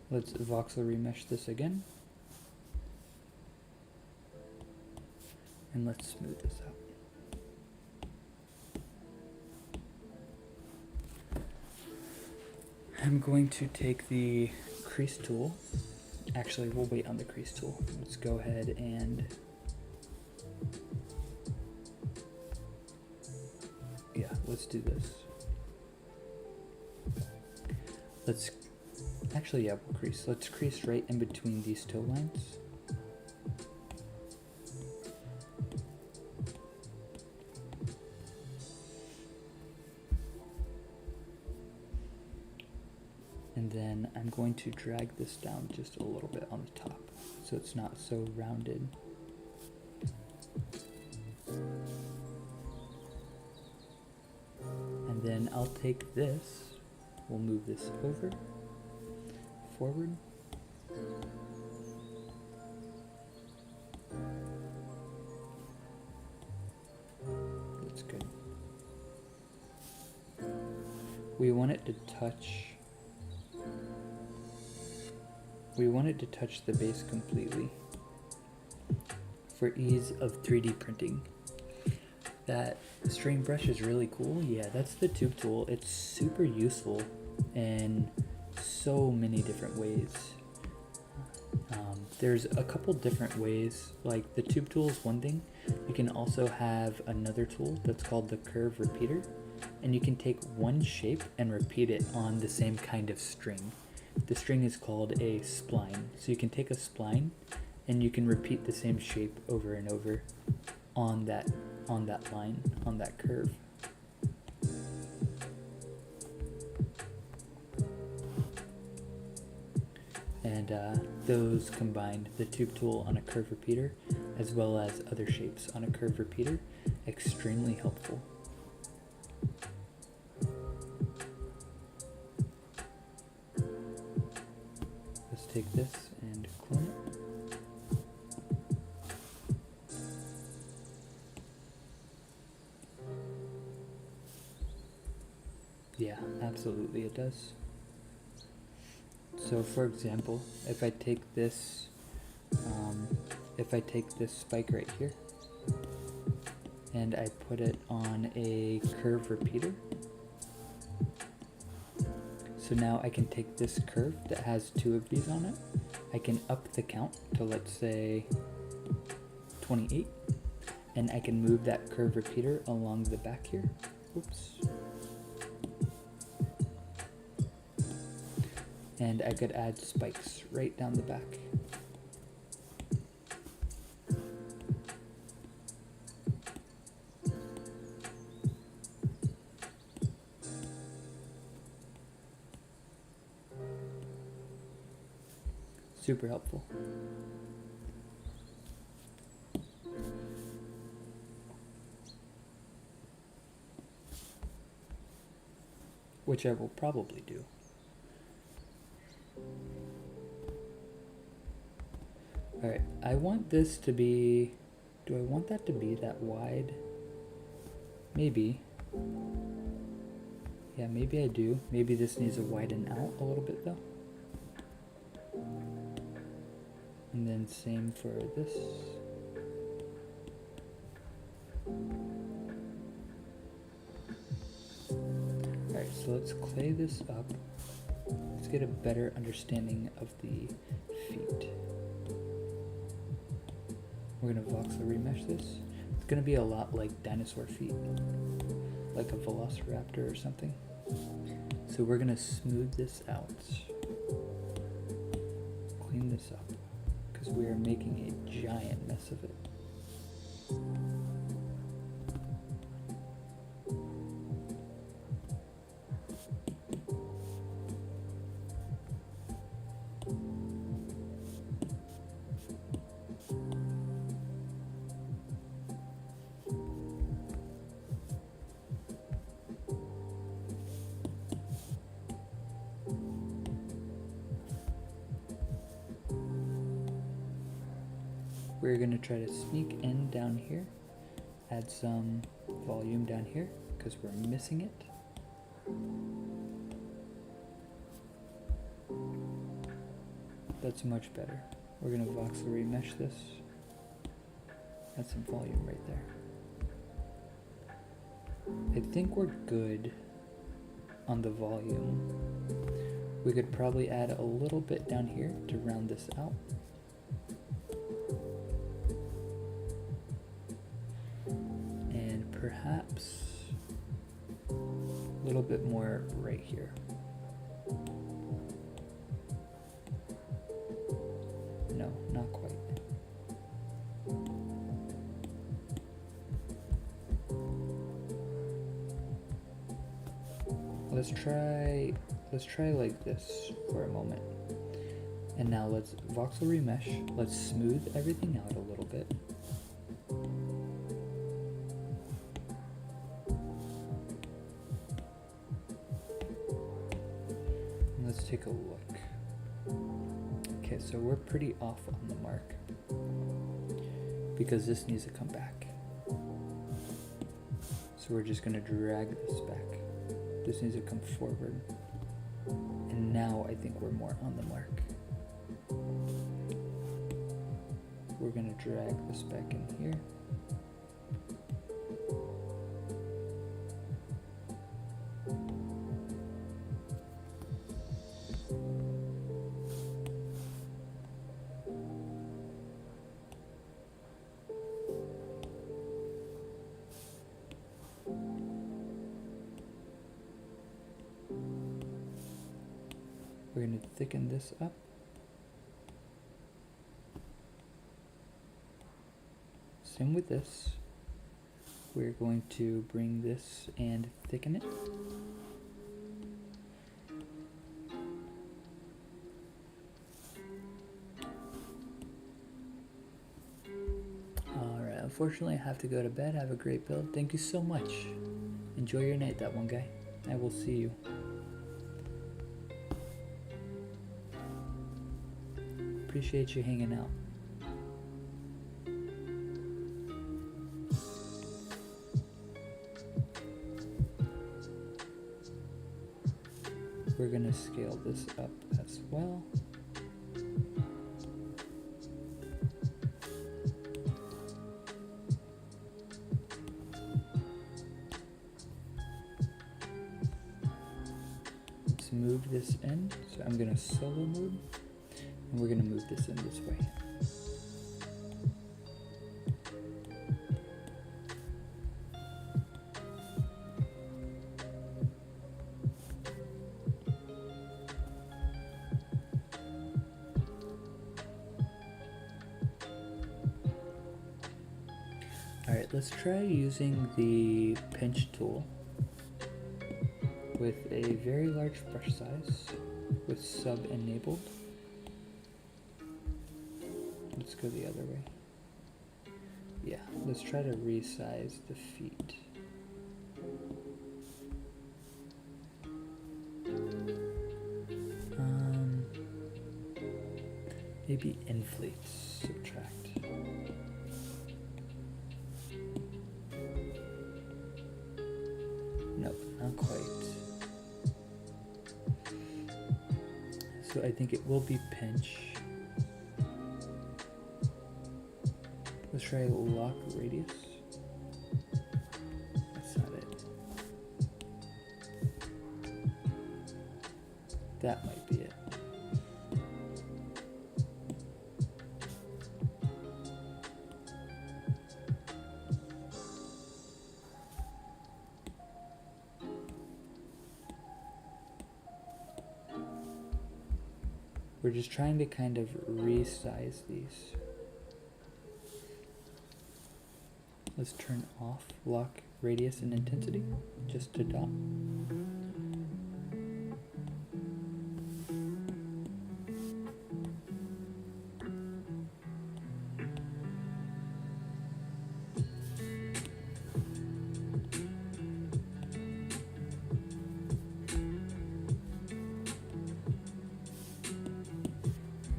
Let's voxel remesh this again. And let's smooth this out. I'm going to take the crease tool. Actually, we'll wait on the crease tool. Let's go ahead and let's do this. We'll crease. Let's crease right in between these toe lines. And then I'm going to drag this down just a little bit on the top so it's not so rounded. And then I'll take this, we'll move this over, forward. That's good. We want it to touch the base completely for ease of 3D printing. That string brush is really cool. Yeah, that's the tube tool. It's super useful in so many different ways. There's a couple different ways, like the tube tool is one thing. You can also have another tool that's called the curve repeater, and you can take one shape and repeat it on the same kind of string. The string is called a spline. So you can take a spline and you can repeat the same shape over and over on that line, on that curve. And and those combined, the tube tool on a curve repeater as well as other shapes on a curve repeater, extremely helpful. Let's take this and clone it. Yeah, absolutely it does. So for example, if I take this spike right here and I put it on a curve repeater, so now I can take this curve that has 2 of these on it, I can up the count to, let's say, 28, and I can move that curve repeater along the back here. Oops. And I could add spikes right down the back. Super helpful. Which I will probably do. Alright, I want this to be, do I want that to be that wide? Maybe. Yeah, maybe I do. Maybe this needs to widen out a little bit though. And then same for this. Alright, so let's clay this up. Let's get a better understanding of the feet. We're gonna voxel remesh this. It's gonna be a lot like dinosaur feet, like a velociraptor or something. So we're gonna smooth this out, clean this up, because we are making a giant mess of it. We're going to try to sneak in down here, add some volume down here because we're missing it. That's much better. We're going to voxel remesh this, add some volume right there. I think we're good on the volume. We could probably add a little bit down here to round this out. Perhaps a little bit more right here. No, not quite. Let's try like this for a moment. And now let's voxel remesh. Let's smooth everything out a little bit. Let's take a look. Okay, so we're pretty off on the mark because this needs to come back. So we're just gonna drag this back. This needs to come forward. And now I think we're more on the mark. We're gonna drag this back in here. We're going to thicken this up. Same with this. We're going to bring this and thicken it. unfortunately, I have to go to bed. Have a great build. Thank you so much. Enjoy your night, that one guy. I will see you. Appreciate you hanging out. We're gonna scale this up as well. Let's move this in. So I'm gonna solo move, and we're gonna move this in this way. Alright, let's try using the pinch tool with a very large brush size with sub enabled. Let's go the other way. Yeah, let's try to resize the feet. Maybe inflate, subtract. Nope, not quite. So I think it will be pinch. Let's try lock radius. That's not it. That might be it. We're just trying to kind of resize these. Let's turn off lock radius and intensity just to dot.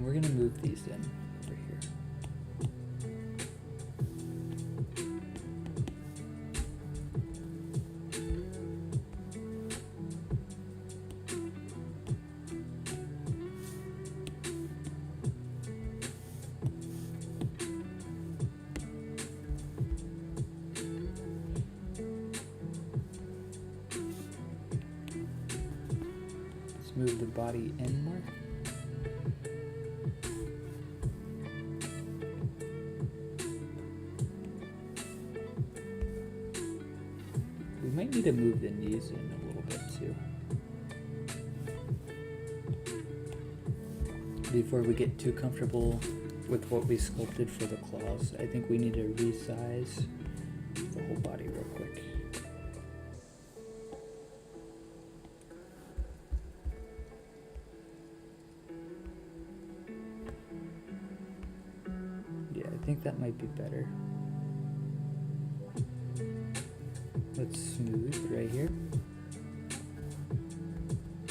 We're gonna move these in over here. Let's move the body in more. We might need to move the knees in a little bit too. Before we get too comfortable with what we sculpted for the claws, I think we need to resize the whole body real quick. Yeah, I think that might be better. Let's smooth right here.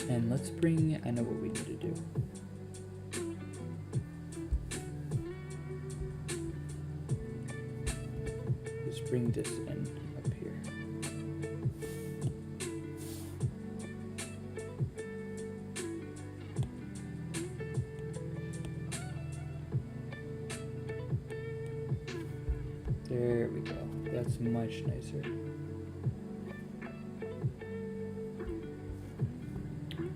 And let's bring, I know what we need to do. Let's bring this in up here. There we go. That's much nicer.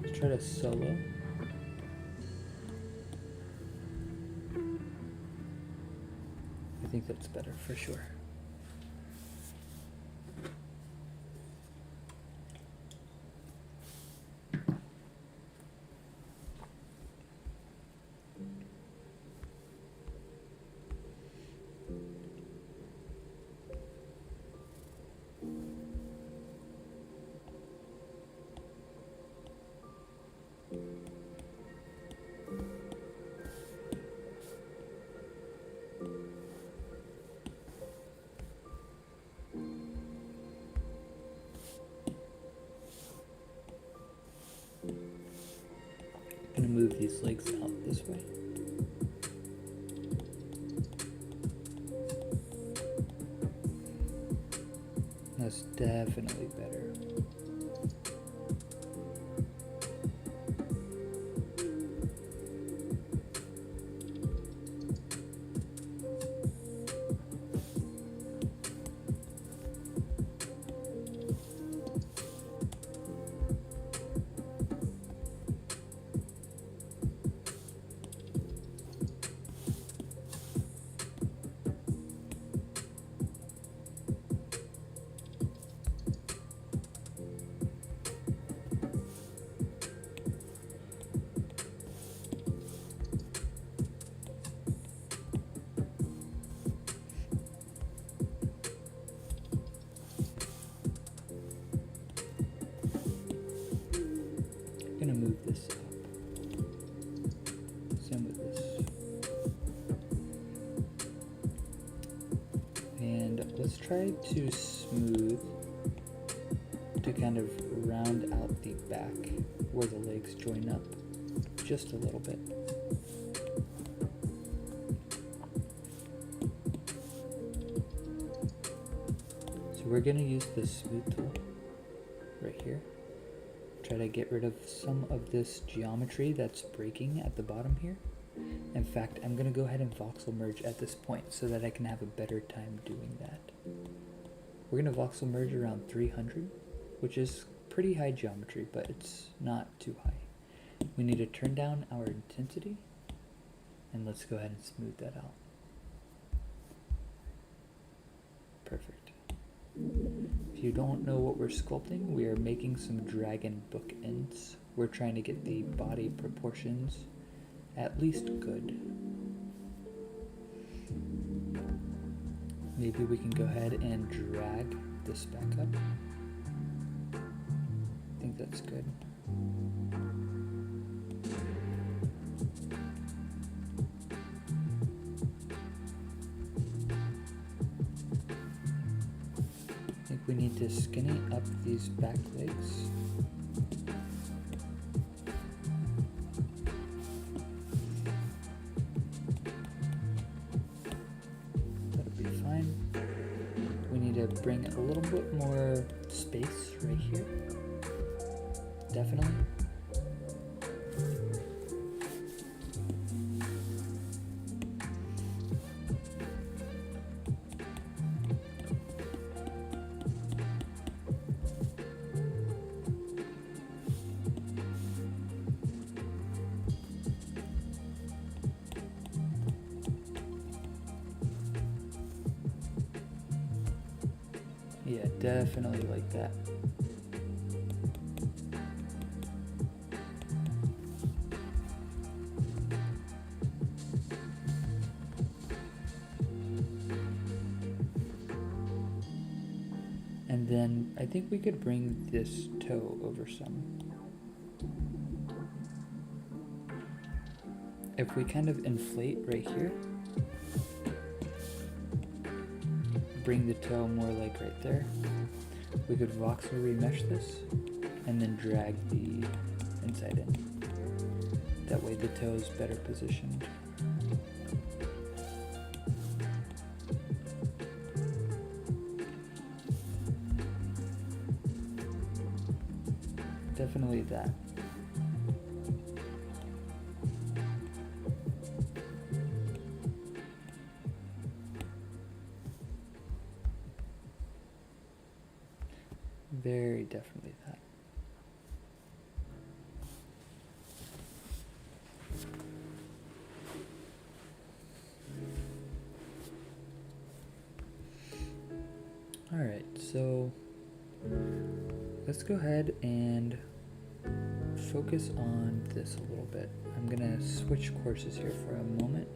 Let's try to solo. I think that's better for sure. move these legs out this way. That's definitely better. I'm gonna move this up. Same with this. And let's try to smooth to kind of round out the back where the legs join up just a little bit. So we're gonna use the smooth tool right here. Try to get rid of some of this geometry that's breaking at the bottom here. In fact, I'm going to go ahead and voxel merge at this point so that I can have a better time doing that. We're going to voxel merge around 300, which is pretty high geometry, but it's not too high. We need to turn down our intensity, and let's go ahead and smooth that out. Perfect. If you don't know what we're sculpting, we are making some dragon bookends. We're trying to get the body proportions at least good. Maybe we can go ahead and drag this back up. I think that's good. We need to skinny up these back legs. That'll be fine. We need to bring a little bit more space right here. Definitely. Yeah, definitely like that. And then I think we could bring this toe over some. If we kind of inflate right here, bring the toe more like right there, we could voxel remesh this and then drag the inside in. That way the toe is better positioned. Definitely that. Very definitely that. All right, so let's go ahead and focus on this a little bit. I'm gonna switch courses here for a moment.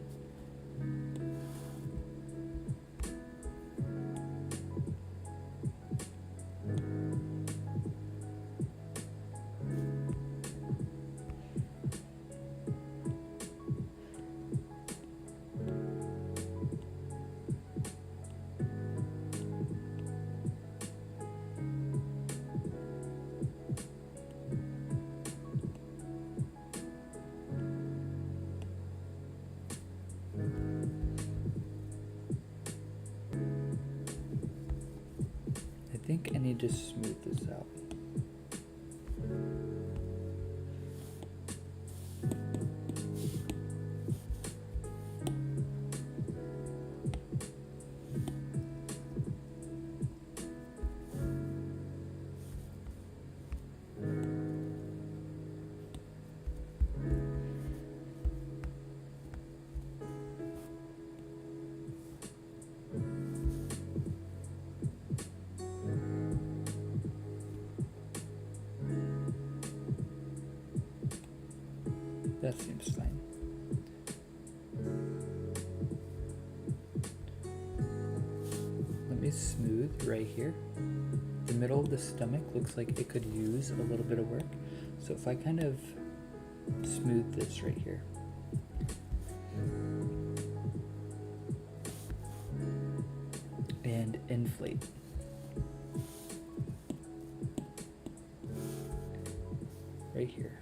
think I need to smooth this out. That seems fine. Let me smooth right here. The middle of the stomach looks like it could use a little bit of work. So if I kind of smooth this right here. And inflate. Right here.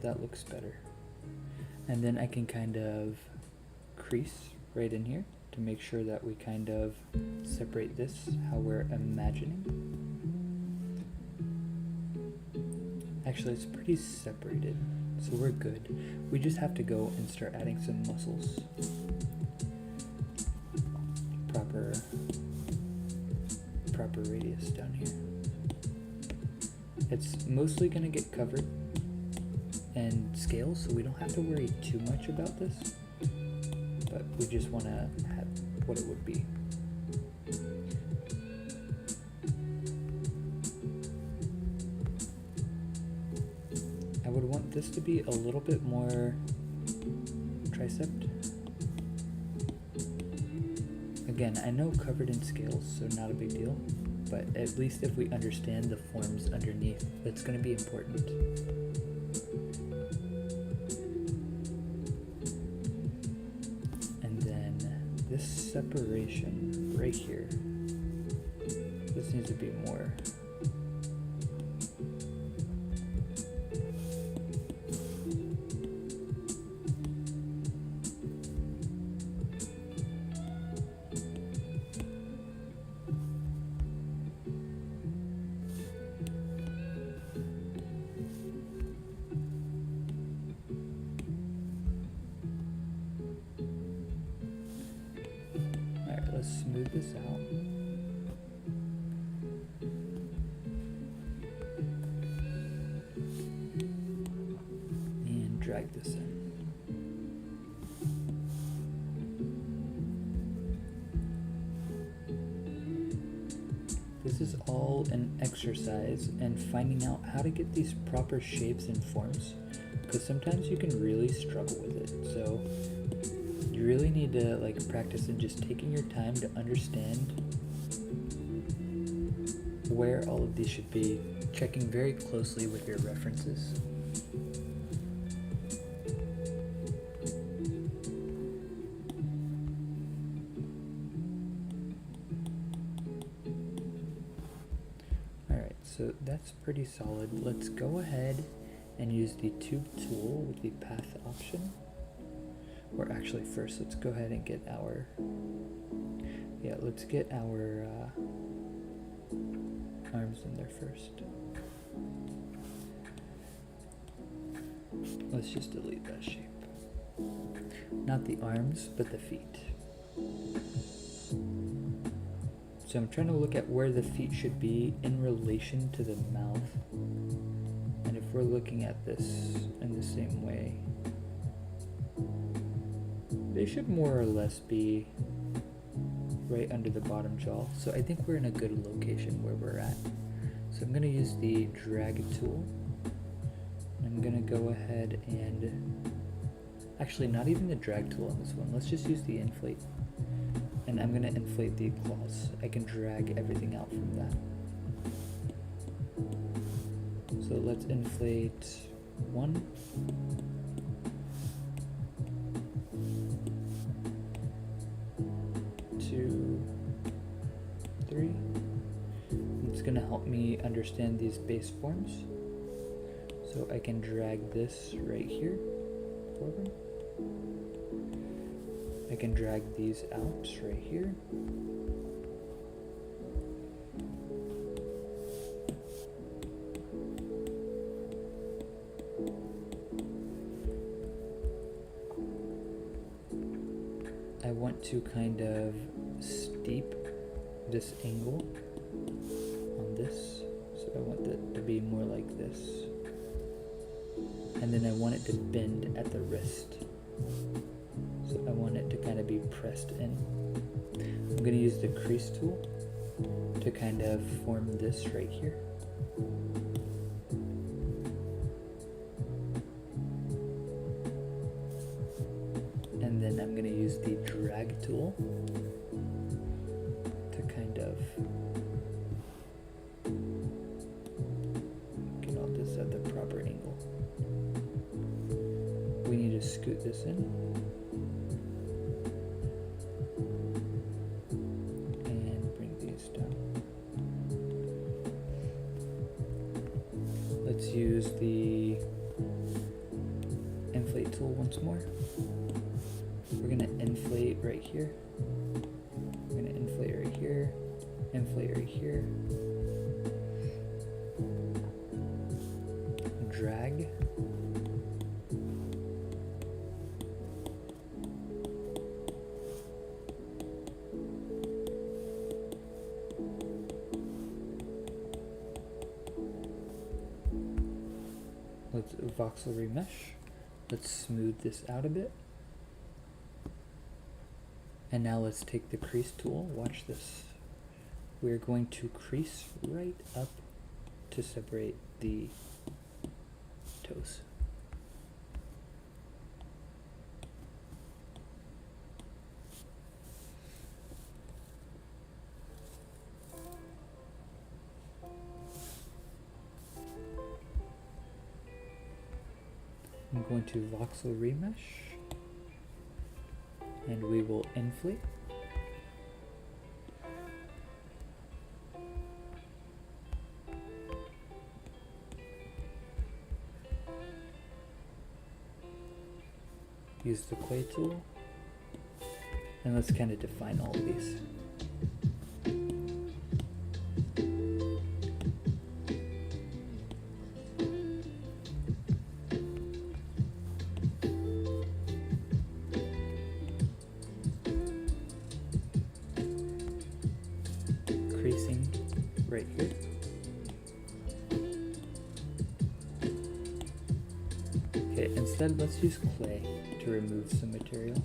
That looks better. And then I can kind of crease right in here to make sure that we kind of separate this how we're imagining. Actually, it's pretty separated, so we're good. We just have to go and start adding some muscles. Proper radius down here. It's mostly gonna get covered and scale, so we don't have to worry too much about this, but we just want to have what it would be. I would want this to be a little bit more tricep. Again, I know covered in scales, so not a big deal, but at least if we understand the forms underneath, that's going to be important. This separation right here, this needs to be more. Smooth this out. And drag this in. This is all an exercise in finding out how to get these proper shapes and forms, because sometimes you can really struggle with it. So you really need to practice in just taking your time to understand where all of these should be, checking very closely with your references. Alright, so that's pretty solid. Let's go ahead and use the tube tool with the path option. Or actually first, let's go ahead and get our, let's get our arms in there first. Let's just delete that shape. Not the arms, but the feet. So I'm trying to look at where the feet should be in relation to the mouth. And if we're looking at this in the same way, they should more or less be right under the bottom jaw. So I think we're in a good location where we're at. So I'm going to use the drag tool. I'm going to go ahead and, actually not even the drag tool on this one. Let's just use the inflate. And I'm going to inflate the claws. I can drag everything out from that. So let's inflate 1. 2, 3. It's going to help me understand these base forms. So I can drag this right here forward. I can drag these out right here. to kind of steep this angle on this. So I want it to be more like this. And then I want it to bend at the wrist. So I want it to kind of be pressed in. I'm going to use the crease tool to kind of form this right here. And then I'm going to use the drag tool to kind of get all this at the proper angle. We need to scoot this in. And bring these down. Let's use the inflate tool once more. We're going to inflate right here. We're going to inflate right here. Inflate right here. Drag. Let's voxel remesh. Let's smooth this out a bit. And now let's take the crease tool. Watch this. We're going to crease right up to separate the toes. I'm going to voxel remesh, and we will inflate. Use the clay tool, and let's kind of define all of these. Creasing right here. Okay, instead let's use clay to remove some material.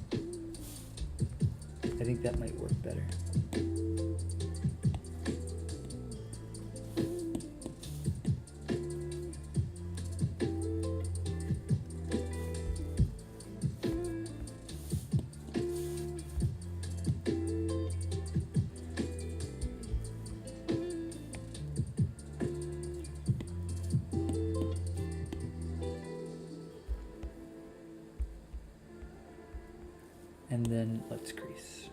I think that might work better. And then let's crease.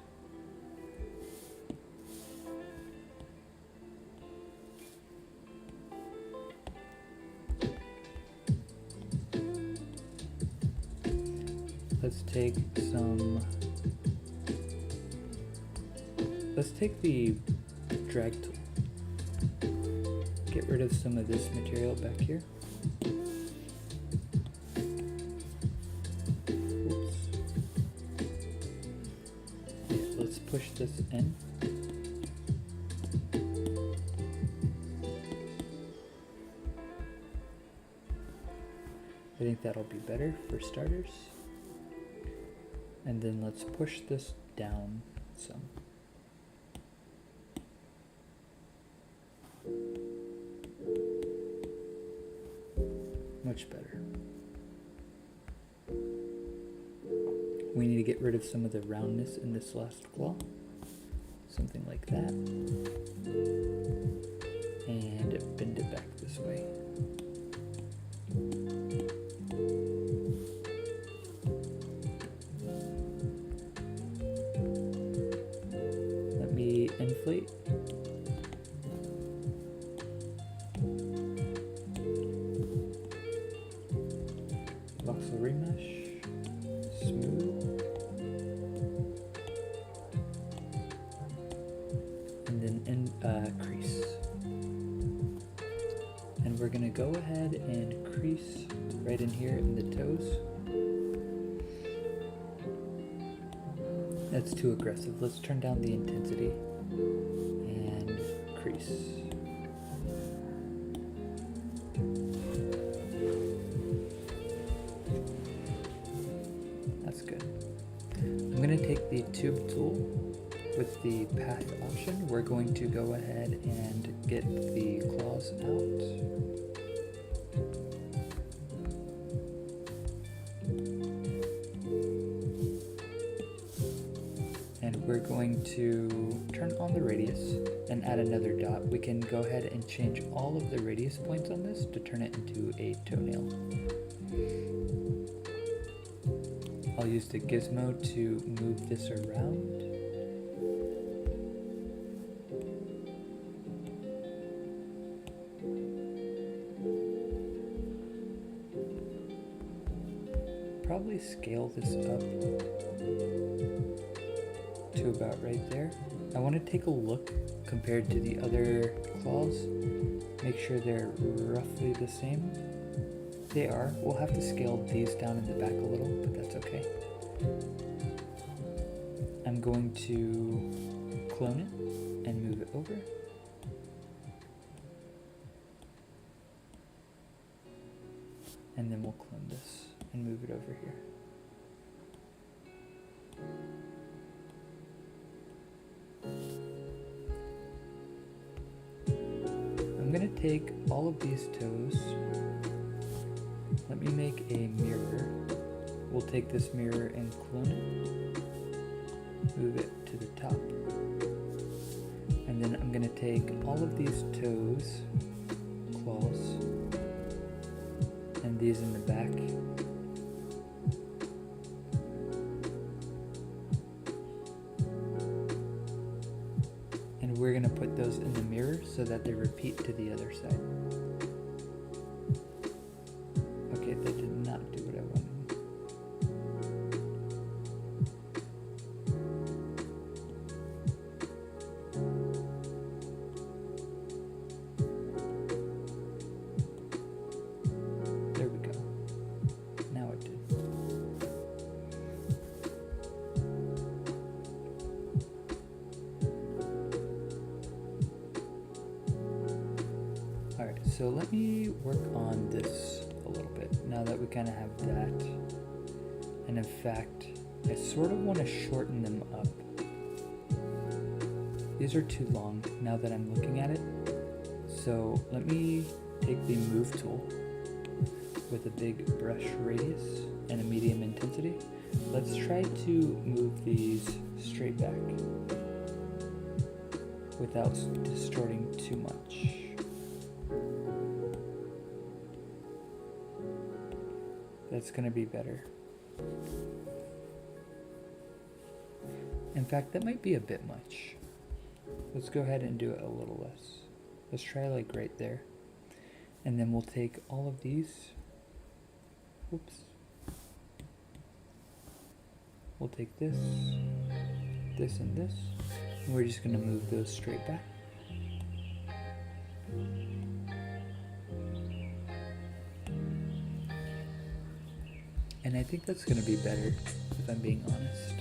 Let's take the drag tool. Get rid of some of this material back here. Push this in. I think that'll be better for starters. And then let's push this down some. Much better. We need to get rid of some of the roundness in this last claw. Something like that. And bend it back this way. Let me inflate. Voxel remesh. Smooth. And then crease. And we're gonna go ahead and crease right in here in the toes. That's too aggressive. Let's turn down the intensity and crease. That's good. I'm going to take the tube tool with the path option. We're going to go ahead and get the claws out. And we're going to turn on the radius and add another dot. We can go ahead and change all of the radius points on this to turn it into a toenail. I'll use the gizmo to move this around. Probably scale this up to about right there. I want to take a look compared to the other claws, make sure they're roughly the same. They are. We'll have to scale these down in the back a little, but that's okay. I'm going to clone it and move it over. And then we'll clone this and move it over here. I'm going to take all of these toes. Let me make a mirror. We'll take this mirror and clone it. Move it to the top. And then I'm going to take all of these toes, claws, and these in the back. And we're going to put those in the mirror so that they repeat to the other side. Okay, that did not do what I wanted. There we go. Now it did. Alright, so let me work on this a little bit now that we kind of have that. And in fact, I sort of want to shorten them up. These are too long now that I'm looking at it. So let me take the move tool with a big brush radius and a medium intensity. Let's try to move these straight back without distorting too much. That's going to be better. In fact, that might be a bit much. Let's go ahead and do it a little less. Let's try like right there. And then we'll take all of these. Whoops. We'll take this, this, and this. And we're just going to move those straight back. And I think that's going to be better, if I'm being honest.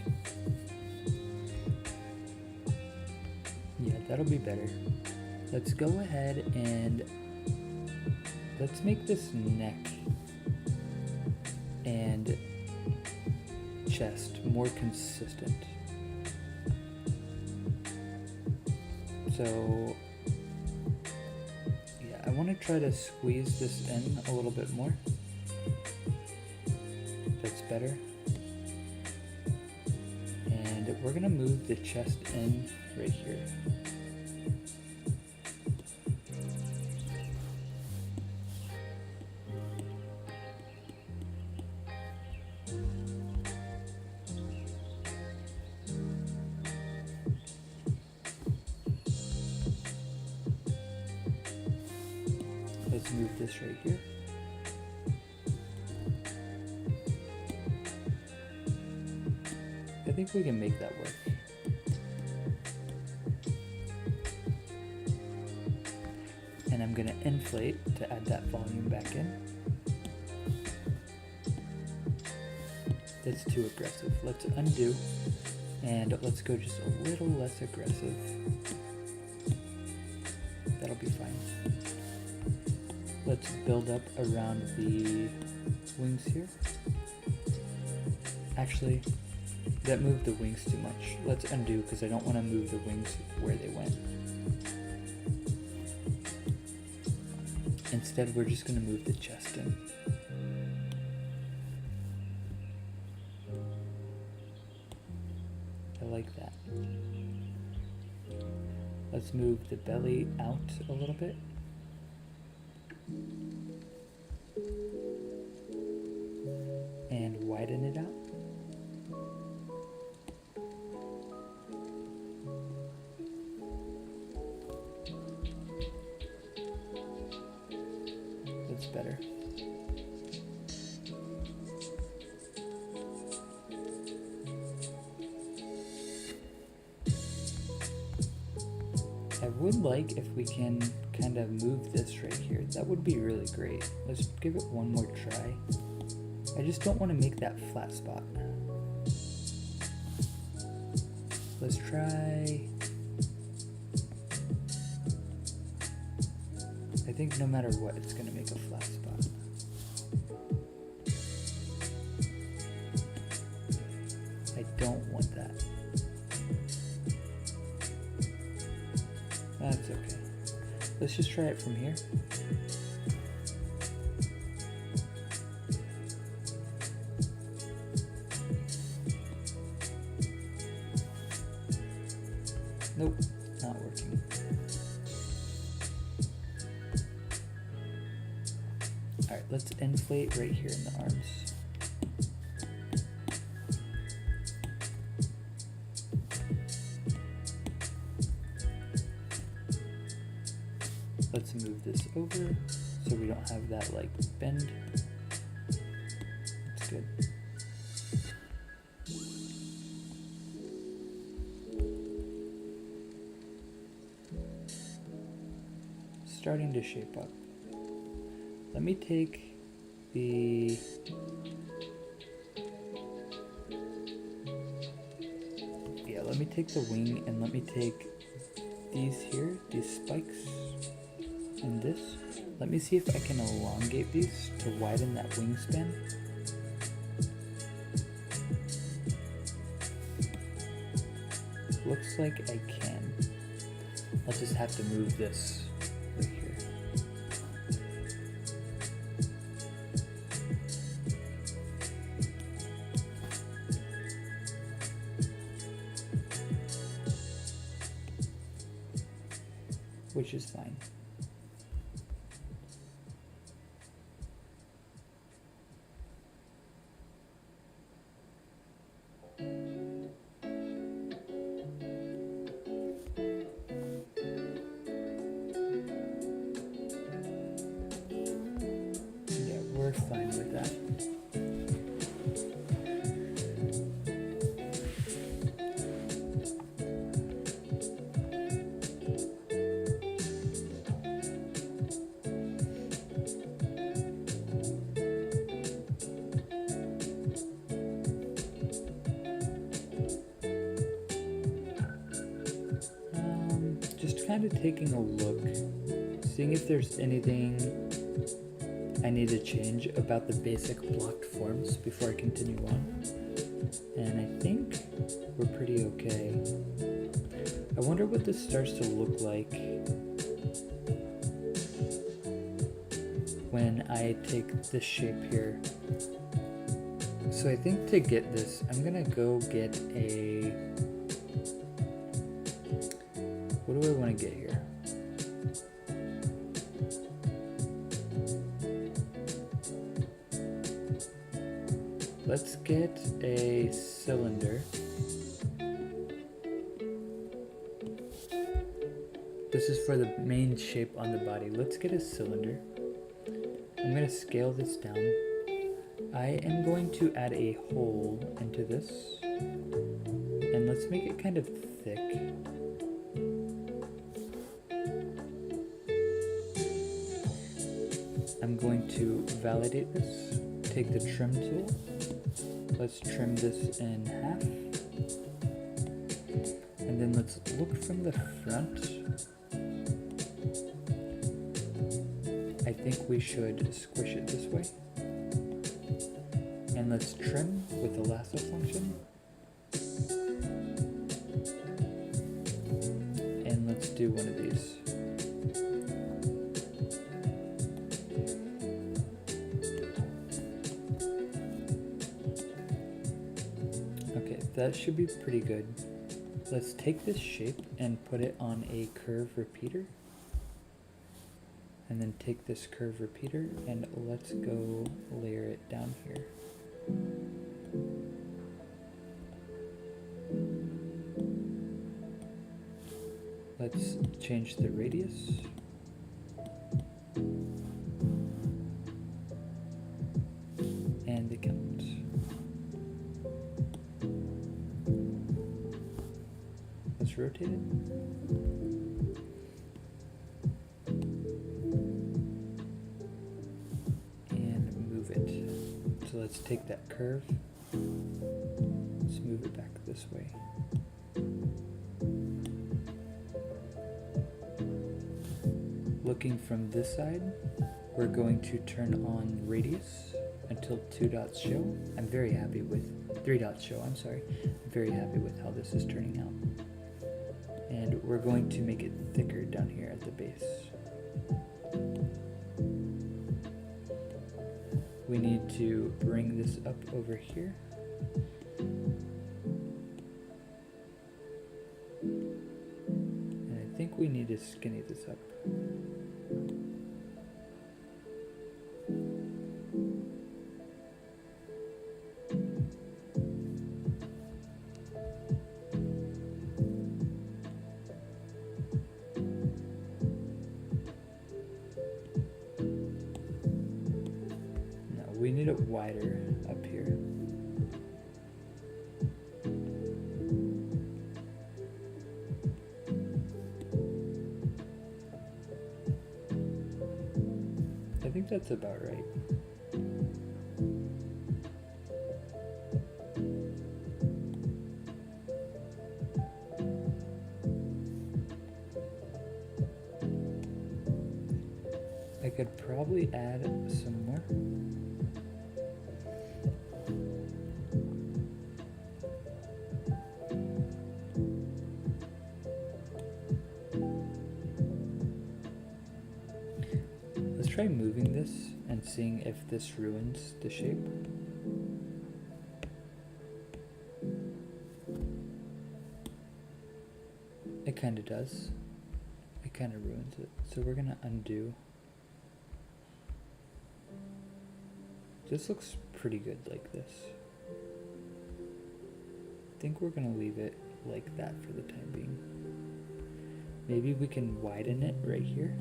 Yeah, that'll be better. Let's go ahead and let's make this neck and chest more consistent. So, yeah, I want to try to squeeze this in a little bit more. That's better. And we're gonna move the chest in right here. Let's move this right here. I think we can make that work. And I'm gonna inflate to add that volume back in. That's too aggressive. Let's undo And let's go just a little less aggressive. That'll be fine. Let's build up around the wings here. Actually, that moved the wings too much. Let's undo because I don't want to move the wings where they went. Instead, we're just going to move the chest in. I like that. Let's move the belly out a little bit. And widen it out. That's better. I would like if we can kind of move this right here. That would be really great. Let's give it one more try. I just don't want to make that flat spot. Let's try. I think no matter what, it's going to make a flat spot. I don't want that. That's okay. Let's just try it from here. Nope, not working. Alright, let's inflate right here in the arms. Let's move this over so we don't have that like bend. That's good. Starting to shape up. Let me take the let me take the wing and let me take these here, these spikes and this. Let me see if I can elongate these to widen that wingspan. Looks like I can. I'll just have to move this right here. Which is fine. We're fine with that. Just kind of taking a look, seeing if there's anything I need to change about the basic blocked forms before I continue on. And I think we're pretty okay. I wonder what this starts to look like when I take this shape here. So I think to get this, I'm gonna go get a, what do I want to get here? Let's get a cylinder. This is for the main shape on the body. Let's get a cylinder. I'm going to scale this down. I am going to add a hole into this. And let's make it kind of thick. I'm going to validate this. Take the trim tool. Let's trim this in half. then let's look from the front. I think we should squish it this way. And let's trim with the lasso function. And let's do one of these. Okay, that should be pretty good. Let's take this shape and put it on a curve repeater. And then take this curve repeater and let's go layer it down here. Let's change the radius. And the count. Let's rotate it. So let's take that curve, let's move it back this way. Looking from this side, we're going to turn on radius until 2 dots show. I'm very happy with 3 dots show, I'm sorry. I'm very happy with how this is turning out. And we're going to make it thicker down here at the base. We need to bring this up over here. And I think we need to skinny this up. We need it wider up here. I think that's about right. I could probably add some more. Try moving this and seeing if this ruins the shape. It kind of does. It kind of ruins it. So we're gonna undo. This looks pretty good like this. I think we're gonna leave it like that for the time being. Maybe we can widen it right here.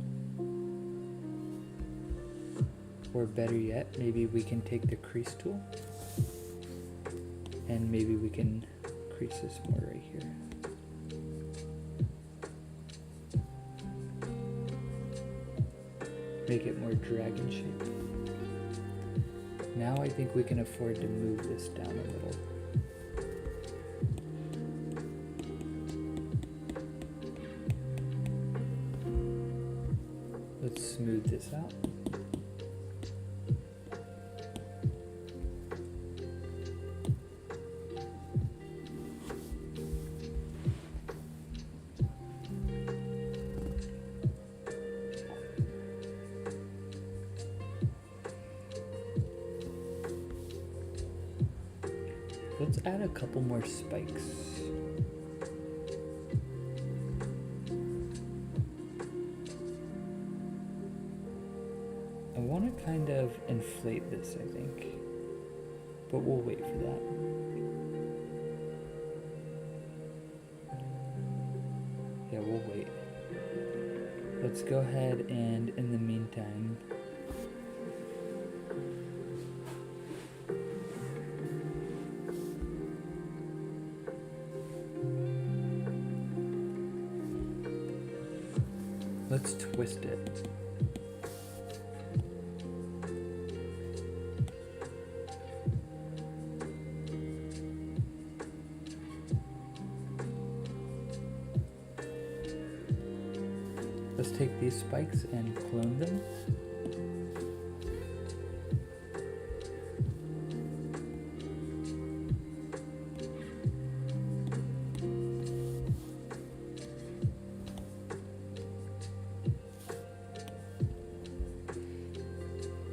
Or better yet, maybe we can take the crease tool and maybe we can crease this more right here. Make it more dragon shape. Now I think we can afford to move this down a little. Let's smooth this out. Let's add a couple more spikes. I want to kind of inflate this, I think, but we'll wait for that. Yeah, we'll wait. Let's go ahead and, in the meantime, let's twist it. Let's take these spikes and clone them.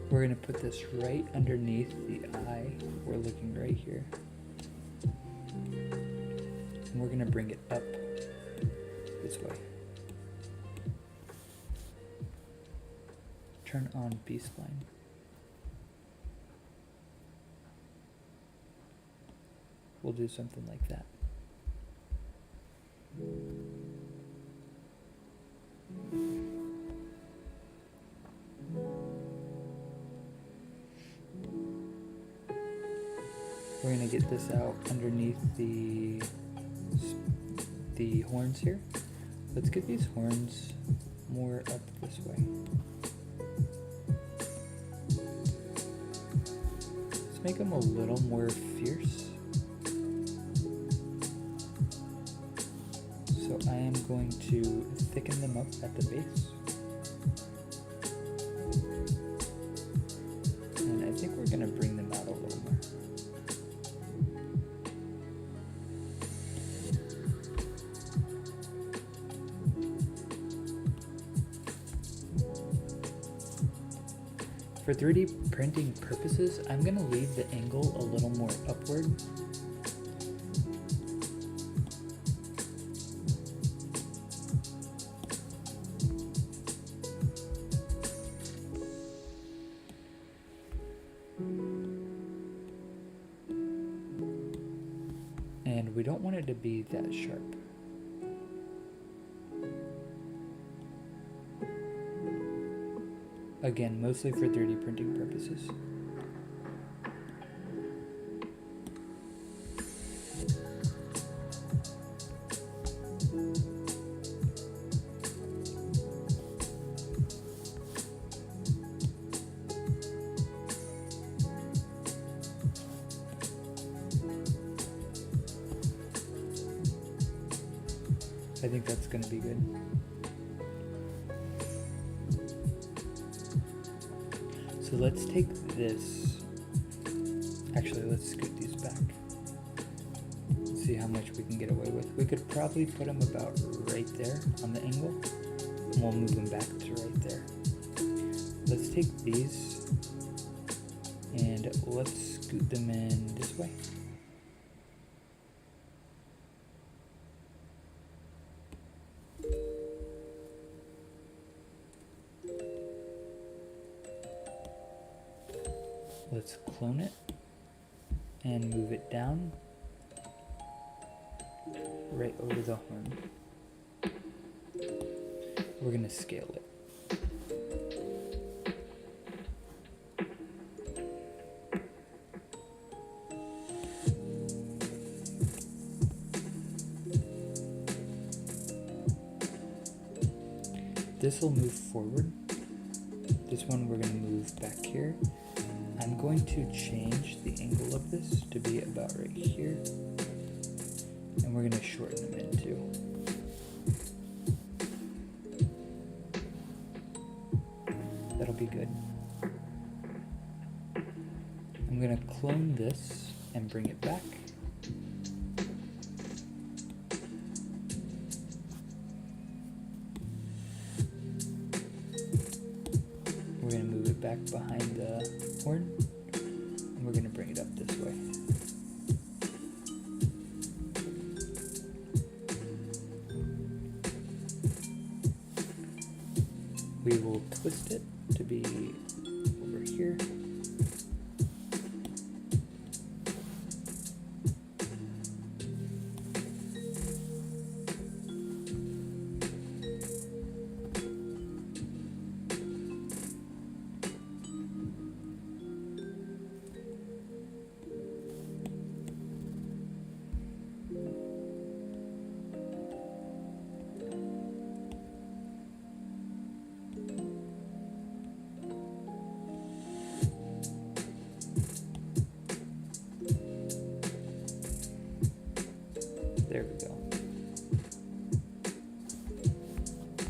We're going to put this right underneath the eye. We're looking right here. And we're going to bring it up this way. Turn on B-spline. We'll do something like that. We're going to get this out underneath the horns here. Let's get these horns more up this way. Let's make them a little more fierce. So I am going to thicken them up at the base. And I think we're going to bring them out a little more. For 3D printing purposes, I'm going to leave the angle a little more upward. And we don't want it to be that sharp. Again, mostly for 3D printing purposes. I think that's going to be good. So let's take this, actually let's scoot these back. Let's see how much we can get away with. We could probably put them about right there on the angle, and we'll move them back to right there. Let's take these and let's scoot them in this way. Let's clone it and move it down right over the horn. We're going to scale it. This will move forward. This one we're going to move back here. I'm going to change the angle of this to be about right here, and we're going to shorten them in too. That'll be good. I'm going to clone this and bring it back. We're going to move it back behind the horn, and we're going to bring it up this way. We will twist it to be over here.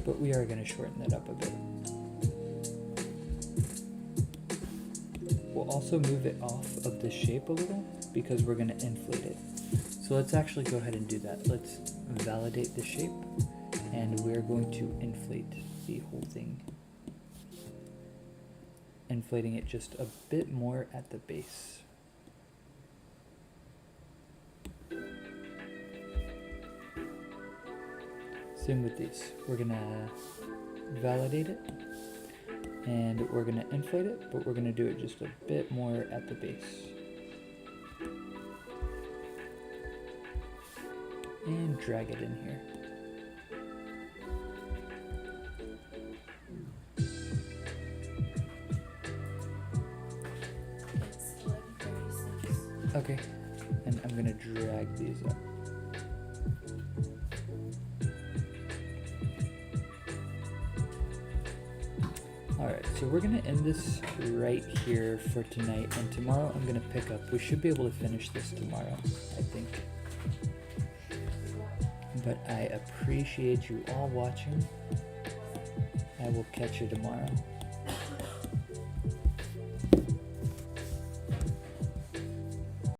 but we are going to shorten that up a bit. We'll also move it off of the shape a little because we're going to inflate it. So let's actually go ahead and do that. Let's validate the shape, and we're going to inflate the whole thing. Inflating it just a bit more at the base. Same with these. We're gonna validate it and we're gonna inflate it, but we're gonna do it just a bit more at the base. And drag it in here. Okay, and I'm gonna drag these up. Alright, so we're gonna end this right here for tonight, and tomorrow I'm gonna pick up. We should be able to finish this tomorrow, I think. But I appreciate you all watching. I will catch you tomorrow.